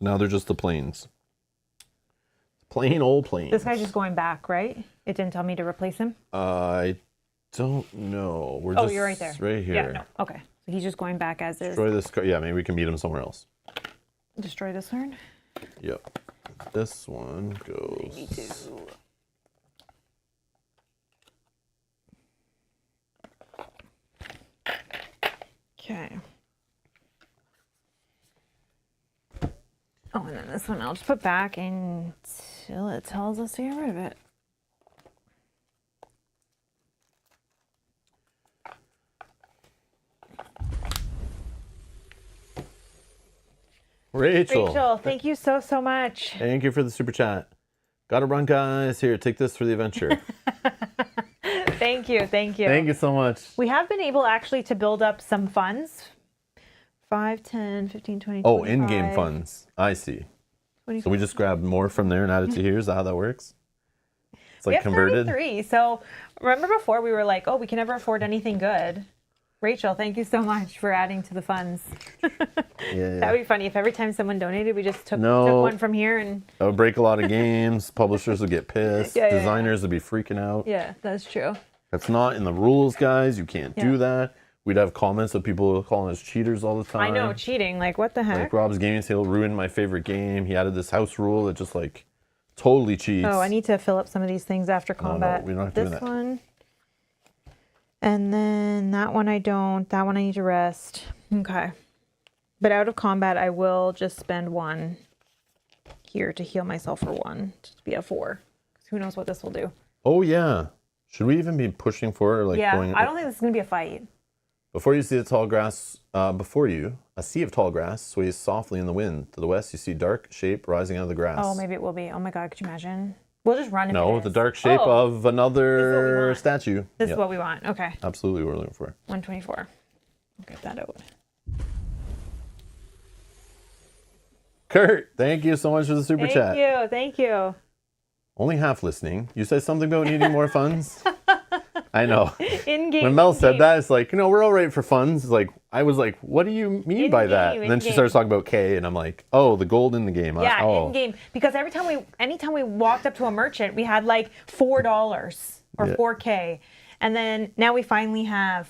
A: now they're just the plains. Plain old plains.
B: This guy's just going back, right? It didn't tell me to replace him?
A: I don't know. We're
B: just you're right there.
A: Right here.
B: Yeah, no. Okay. So he's just going back as is.
A: Destroy this card. Yeah, maybe we can meet him somewhere else.
B: Destroy this one?
A: Yep. This one goes...
B: 92. Okay. Oh, and then this one I'll just put back until it tells us to get rid of it.
A: Rachel,
B: thank you so much.
A: Thank you for the super chat. Gotta run, guys. Here, take this for the adventure.
B: Thank you.
A: Thank you so much.
B: We have been able actually to build up some funds. 5, 10, 15, 20,
A: Oh, in-game funds. I see.
B: 25.
A: So we just grab more from there and add it to here. Is that how that works? It's like converted.
B: 33. So remember before we were like, oh, we can never afford anything good. Rachel, thank you so much for adding to the funds.
A: Yeah.
B: That would be funny if every time someone donated, we just took one from here and...
A: That would break a lot of games. Publishers would get pissed. Designers would be freaking out.
B: Yeah, that's true.
A: That's not in the rules, guys. You can't do that. We'd have comments of people calling us cheaters all the time.
B: I know, cheating. Like, what the heck?
A: Like, Rob's gaming sale ruined my favorite game. He added this house rule that just, like, totally cheats.
B: Oh, I need to fill up some of these things after combat.
A: No, we don't have to do that.
B: This one. And then that one I don't. That one I need to rest. Okay. But out of combat, I will just spend one here to heal myself for one. To be a 4. Because who knows what this will do.
A: Oh, yeah. Should we even be pushing for it? Or like going...
B: I don't think this is going to be a fight.
A: Before you see the tall grass, before you, a sea of tall grass sways softly in the wind. To the west, you see dark shape rising out of the grass.
B: Oh, maybe it will be. Oh my God, could you imagine? We'll just run.
A: No, the dark shape of another statue.
B: This is what we want. Okay.
A: Absolutely, what we're looking for.
B: 124. I'll get that out.
A: Kurt, thank you so much for the super chat.
B: Thank you.
A: Only half listening. You said something about needing more funds. I know.
B: In-game.
A: When Mel said that, it's like, we're all right for funds. It's like, I was like, what do you mean by that? And then she starts talking about K, and I'm like, oh, the gold in the game.
B: Yeah, in-game. Because anytime we walked up to a merchant, we had like $4 or 4K. And then now we finally have,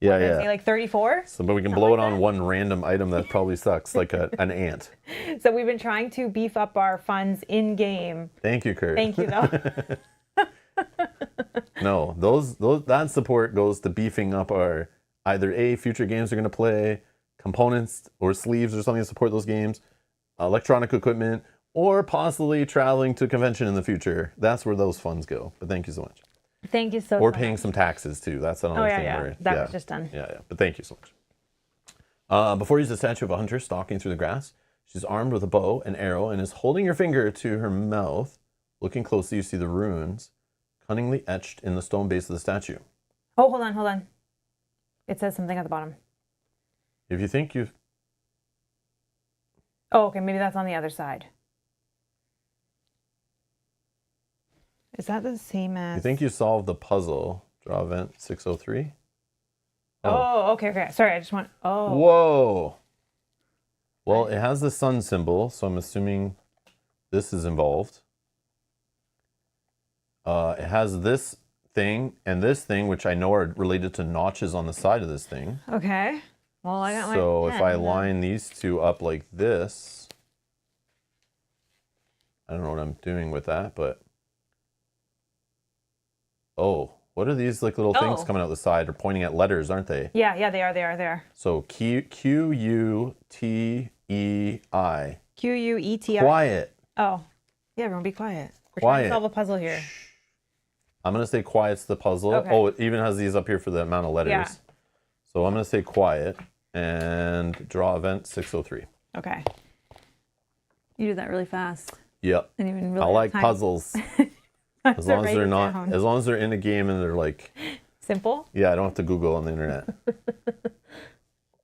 B: like 34?
A: So, but we can blow it on one random item that probably sucks, like an ant.
B: So we've been trying to beef up our funds in-game.
A: Thank you, Kurt.
B: Thank you, though.
A: No, that support goes to beefing up our either future games we're going to play, components or sleeves or something to support those games, electronic equipment, or possibly traveling to a convention in the future. That's where those funds go. But thank you so much.
B: Thank you so much.
A: Or paying some taxes too. That's another thing.
B: Yeah. That was just done.
A: Yeah. But thank you so much. Before you is a statue of a hunter stalking through the grass. She's armed with a bow and arrow and is holding her finger to her mouth. Looking closely, you see the runes cunningly etched in the stone base of the statue.
B: Oh, hold on. It says something at the bottom.
A: If you think you've...
B: Oh, okay, maybe that's on the other side. Is that the same as...
A: You think you solved the puzzle. Draw event 603.
B: Oh, okay. Sorry, I just want... Oh.
A: Whoa. Well, it has the sun symbol, so I'm assuming this is involved. It has this thing and this thing, which I know are related to notches on the side of this thing.
B: Okay. Well, I got my
A: So
B: pen,
A: if I line these two up like this, I don't know what I'm doing with that, but... Oh, what are these like little things coming out the side or pointing at letters, aren't they?
B: Yeah, they are.
A: So Q-U-T-E-I.
B: Q-U-E-T-I.
A: Quiet.
B: Oh. Yeah, everyone be quiet. We're
A: Quiet.
B: trying to solve a puzzle here.
A: I'm going to say quiet's the puzzle.
B: Okay.
A: Oh, it even has these up here for the amount of letters.
B: Yeah.
A: So I'm going to say quiet and draw event 603.
B: Okay. You did that really fast.
A: Yep.
B: And even really
A: I like puzzles. As long as they're not,
B: down.
A: as long as they're in a game and they're like...
B: Simple?
A: Yeah, I don't have to Google on the internet.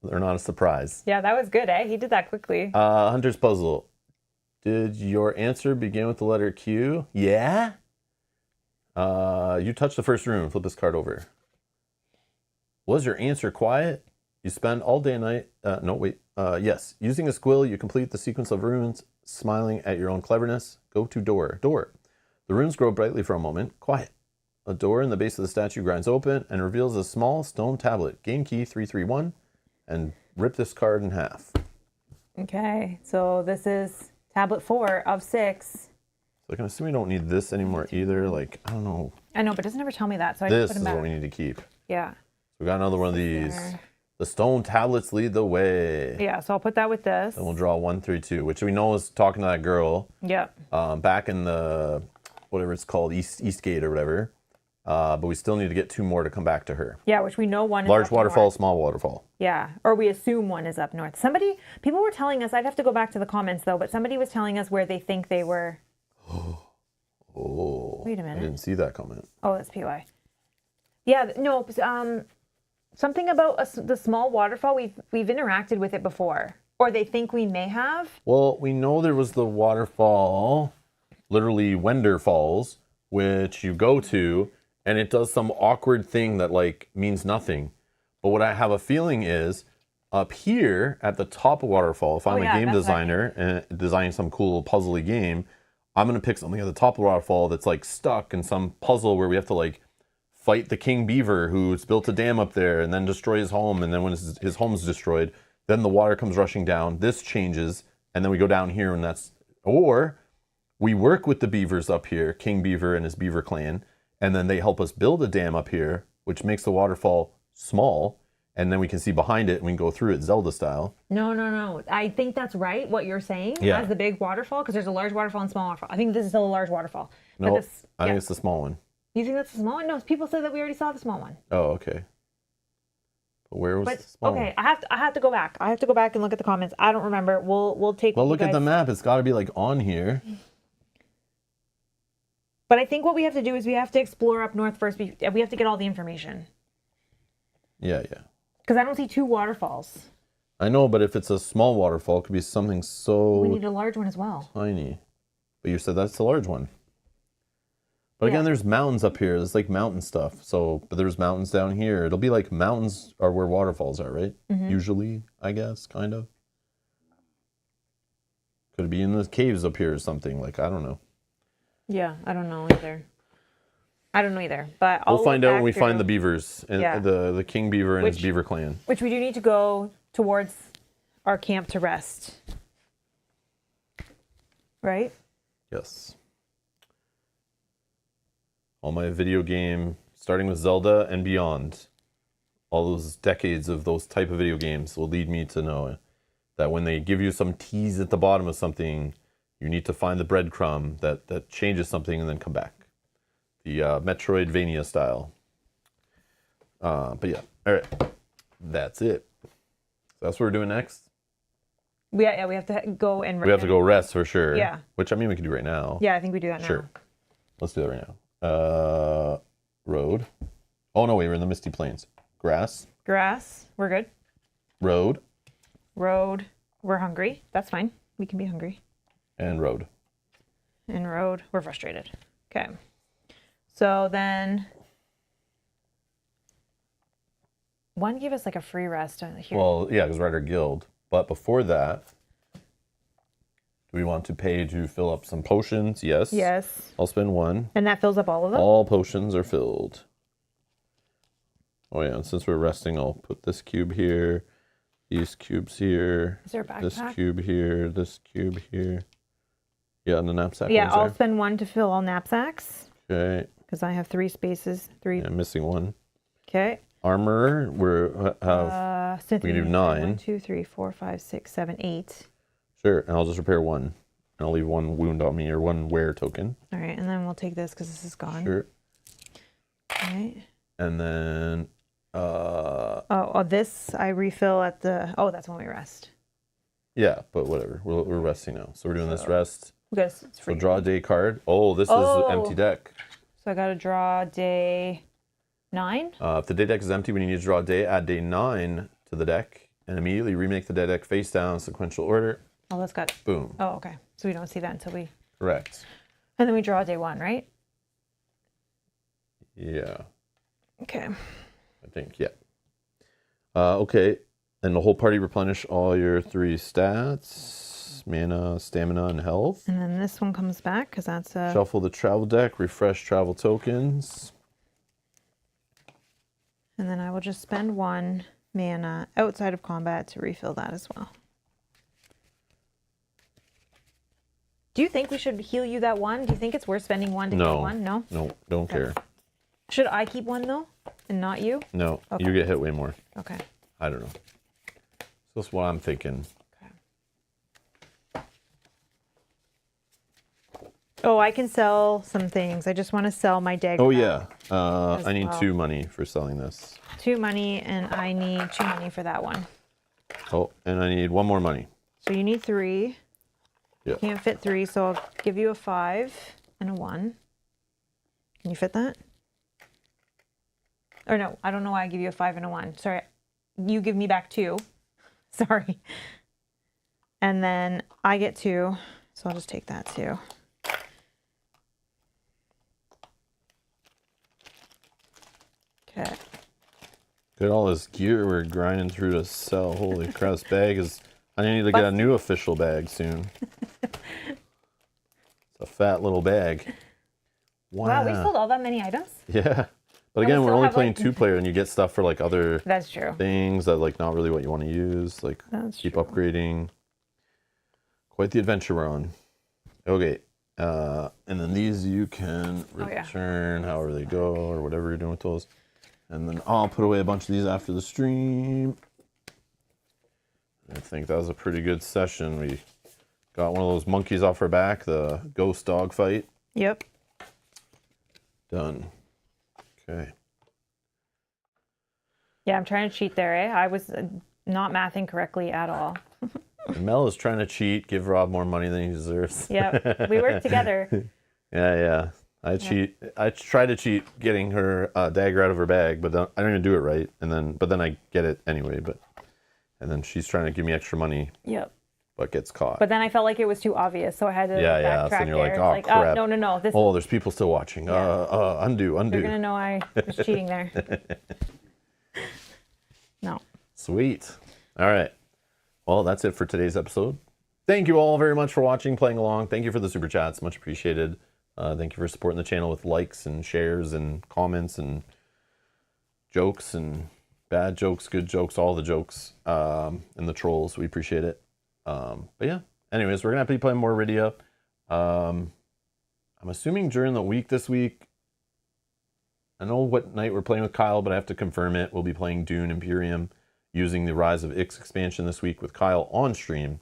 A: They're not a surprise.
B: Yeah, that was good, eh? He did that quickly.
A: Hunter's puzzle. Did your answer begin with the letter Q? Yeah? You touch the first rune. Flip this card over. Was your answer quiet? You spend all day and night... yes. Using a squill, you complete the sequence of runes, smiling at your own cleverness. Go to door. Door. The runes grow brightly for a moment. Quiet. A door in the base of the statue grinds open and reveals a small stone tablet. Game key 331. And rip this card in half.
B: Okay. So this is tablet 4 of 6.
A: So I can assume we don't need this anymore either. Like, I don't know.
B: I know, but it doesn't ever tell me that. So I
A: This
B: just put
A: is
B: them back.
A: what we need to keep.
B: Yeah.
A: We got another one of these. The stone tablets lead the way.
B: Yeah, so I'll put that with this.
A: And we'll draw 132, which we know is talking to that girl.
B: Yep.
A: Back in the, whatever it's called, Eastgate or whatever. But we still need to get 2 more to come back to her.
B: Yeah, which we know one is
A: Large
B: up
A: waterfall,
B: north.
A: small waterfall.
B: Yeah, or we assume one is up north. People were telling us, I'd have to go back to the comments though, but somebody was telling us where they think they were.
A: Oh.
B: Wait a minute.
A: I didn't see that comment.
B: Oh, that's PY. Yeah, no, something about the small waterfall, we've interacted with it before. Or they think we may have.
A: Well, we know there was the waterfall, literally Wender Falls, which you go to, and it does some awkward thing that like means nothing. But what I have a feeling is up here at the top of waterfall, if I'm a game designer and designing some cool puzzly game, I'm gonna pick something at the top of waterfall that's like stuck in some puzzle where we have to like fight the king beaver who's built a dam up there and then destroy his home, and then when his home's destroyed, then the water comes rushing down. This changes, and then we go down here, and that's, or we work with the beavers up here, King Beaver and his beaver clan, and then they help us build a dam up here, which makes the waterfall small, and then we can see behind it and we can go through it Zelda style.
B: No. I think that's right, what you're saying, as the big waterfall, because there's a large waterfall and small waterfall. I think this is still a large waterfall.
A: No, I think it's the small one.
B: You think that's the small one? No, people said that we already saw the small one.
A: Oh, okay. But where was the small one?
B: Okay, I have to go back. I have to go back and look at the comments. I don't remember. We'll take.
A: Well, look at the map. It's got to be like on here.
B: But I think what we have to do is we have to explore up north first. We have to get all the information.
A: Yeah.
B: Because I don't see 2 waterfalls.
A: I know, but if it's a small waterfall, it could be something so...
B: We need a large one as well.
A: Tiny. But you said that's the large one. But again, there's mountains up here. There's like mountain stuff. So, but there's mountains down here. It'll be like mountains are where waterfalls are, right? Mm-hmm. Usually, I guess, kind of. Could it be in the caves up here or something? Like, I don't know.
B: Yeah, I don't know either. But
A: we'll find out when we find the beavers and the king beaver and his beaver clan.
B: Which we do need to go towards our camp to rest. Right?
A: Yes. All my video game, starting with Zelda and beyond, all those decades of those type of video games will lead me to know that when they give you some tease at the bottom of something, you need to find the breadcrumb that changes something and then come back. The Metroidvania style. But yeah, all right. That's it. So that's what we're doing next.
B: We have to go and...
A: We have to go rest for sure.
B: Yeah.
A: Which, I mean, we can do right now.
B: Yeah, I think we do that now.
A: Sure. Let's do that right now. Road. Oh, no, wait, we're in the Misty Plains. Grass.
B: We're good.
A: Road.
B: We're hungry. That's fine. We can be hungry.
A: And road.
B: We're frustrated. Okay. So then... One gave us like a free rest here.
A: Well, yeah, because we're at our guild. But before that, do we want to pay to fill up some potions? Yes.
B: Yes.
A: I'll spend 1.
B: And that fills up all of them?
A: All potions are filled. Oh yeah, and since we're resting, I'll put this cube here, these cubes here.
B: Is there a backpack?
A: This cube here, this cube here. Yeah, and the knapsack.
B: Yeah, I'll spend 1 to fill all knapsacks.
A: Okay.
B: Because I have 3 spaces. 3.
A: Yeah, I'm missing 1.
B: Okay.
A: Armor, we can do 9.
B: 1, 2, 3, 4, 5, 6, 7, 8.
A: Sure, and I'll just repair 1. And I'll leave 1 wound on me or 1 wear token.
B: All right, and then we'll take this because this is gone.
A: Sure.
B: All right.
A: And then...
B: this I refill at the... Oh, that's when we rest.
A: Yeah, but whatever. We're resting now. So we're doing this rest.
B: It's free.
A: So draw a day card. Oh, this is an empty deck.
B: So I got to draw day 9?
A: If the day deck is empty, when you need to draw a day, add day 9 to the deck and immediately remake the day deck face down, sequential order.
B: Oh, that's got...
A: Boom.
B: Oh, okay. So we don't see that until we...
A: Correct.
B: And then we draw day 1, right?
A: Yeah.
B: Okay.
A: I think, yeah. Okay. And the whole party replenish all your 3 stats, mana, stamina, and health.
B: And then this one comes back because that's a...
A: Shuffle the travel deck, refresh travel tokens.
B: And then I will just spend 1 mana outside of combat to refill that as well. Do you think we should heal you that 1? Do you think it's worth spending 1 to get 1? No?
A: No, don't care.
B: Should I keep 1 though? And not you?
A: No,
B: okay.
A: You get hit way more.
B: Okay.
A: I don't know. So that's what I'm thinking.
B: Okay. Oh, I can sell some things. I just want to sell my dagger.
A: Oh, yeah. I need 2 money for selling this.
B: 2 money, and I need 2 money for that one.
A: Oh, and I need 1 more money.
B: So you need 3.
A: Yeah.
B: Can't fit 3, so I'll give you a 5 and a 1. Can you fit that? Or no, I don't know why I give you a 5 and a 1. Sorry, you give me back 2. Sorry. And then I get 2, so I'll just take that too. Okay.
A: Look at all this gear we're grinding through to sell. Holy crap, this bag is... I need to get a new official bag soon. It's a fat little bag.
B: Wow, we sold all that many items?
A: Yeah. But again, we're only playing two-player, and you get stuff for like other
B: That's true.
A: things that like not really what you want to use. Like keep upgrading. Quite the adventure we're on. Okay. And then these you can return however they go or whatever you're doing with those. And then I'll put away a bunch of these after the stream. I think that was a pretty good session. We got one of those monkeys off our back, the ghost dog fight.
B: Yep.
A: Done. Okay.
B: Yeah, I'm trying to cheat there, eh? I was not mathing correctly at all.
A: Mel is trying to cheat, give Rob more money than he deserves.
B: Yeah, we work together.
A: Yeah. I cheat. I try to cheat getting her dagger out of her bag, but I don't even do it right. But then I get it anyway. And then she's trying to give me extra money.
B: Yep.
A: But gets caught.
B: But then I felt like it was too obvious, so I had to backtrack
A: So then you're
B: there.
A: like, oh, crap.
B: No.
A: There's people still watching. Undo.
B: They're gonna know I was cheating there. No.
A: Sweet. All right. Well, that's it for today's episode. Thank you all very much for watching, playing along. Thank you for the super chats. Much appreciated. Thank you for supporting the channel with likes and shares and comments and jokes and bad jokes, good jokes, all the jokes, and the trolls. We appreciate it. But yeah, anyways, we're going to have to be playing more Arydia. I'm assuming during the week this week. I know what night we're playing with Kyle, but I have to confirm it. We'll be playing Dune Imperium using the Rise of Ix expansion this week with Kyle on stream.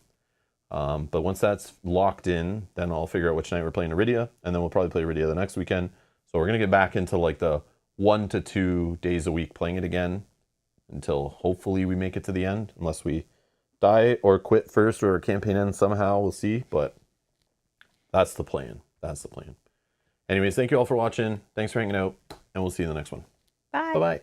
A: But once that's locked in, then I'll figure out which night we're playing Arydia, and then we'll probably play Arydia the next weekend. So we're going to get back into like the 1 to 2 days a week playing it again until hopefully we make it to the end, unless we die or quit first or campaign ends somehow. We'll see, but that's the plan. Anyways, thank you all for watching. Thanks for hanging out, and we'll see you in the next one.
B: Bye.
A: Bye-bye.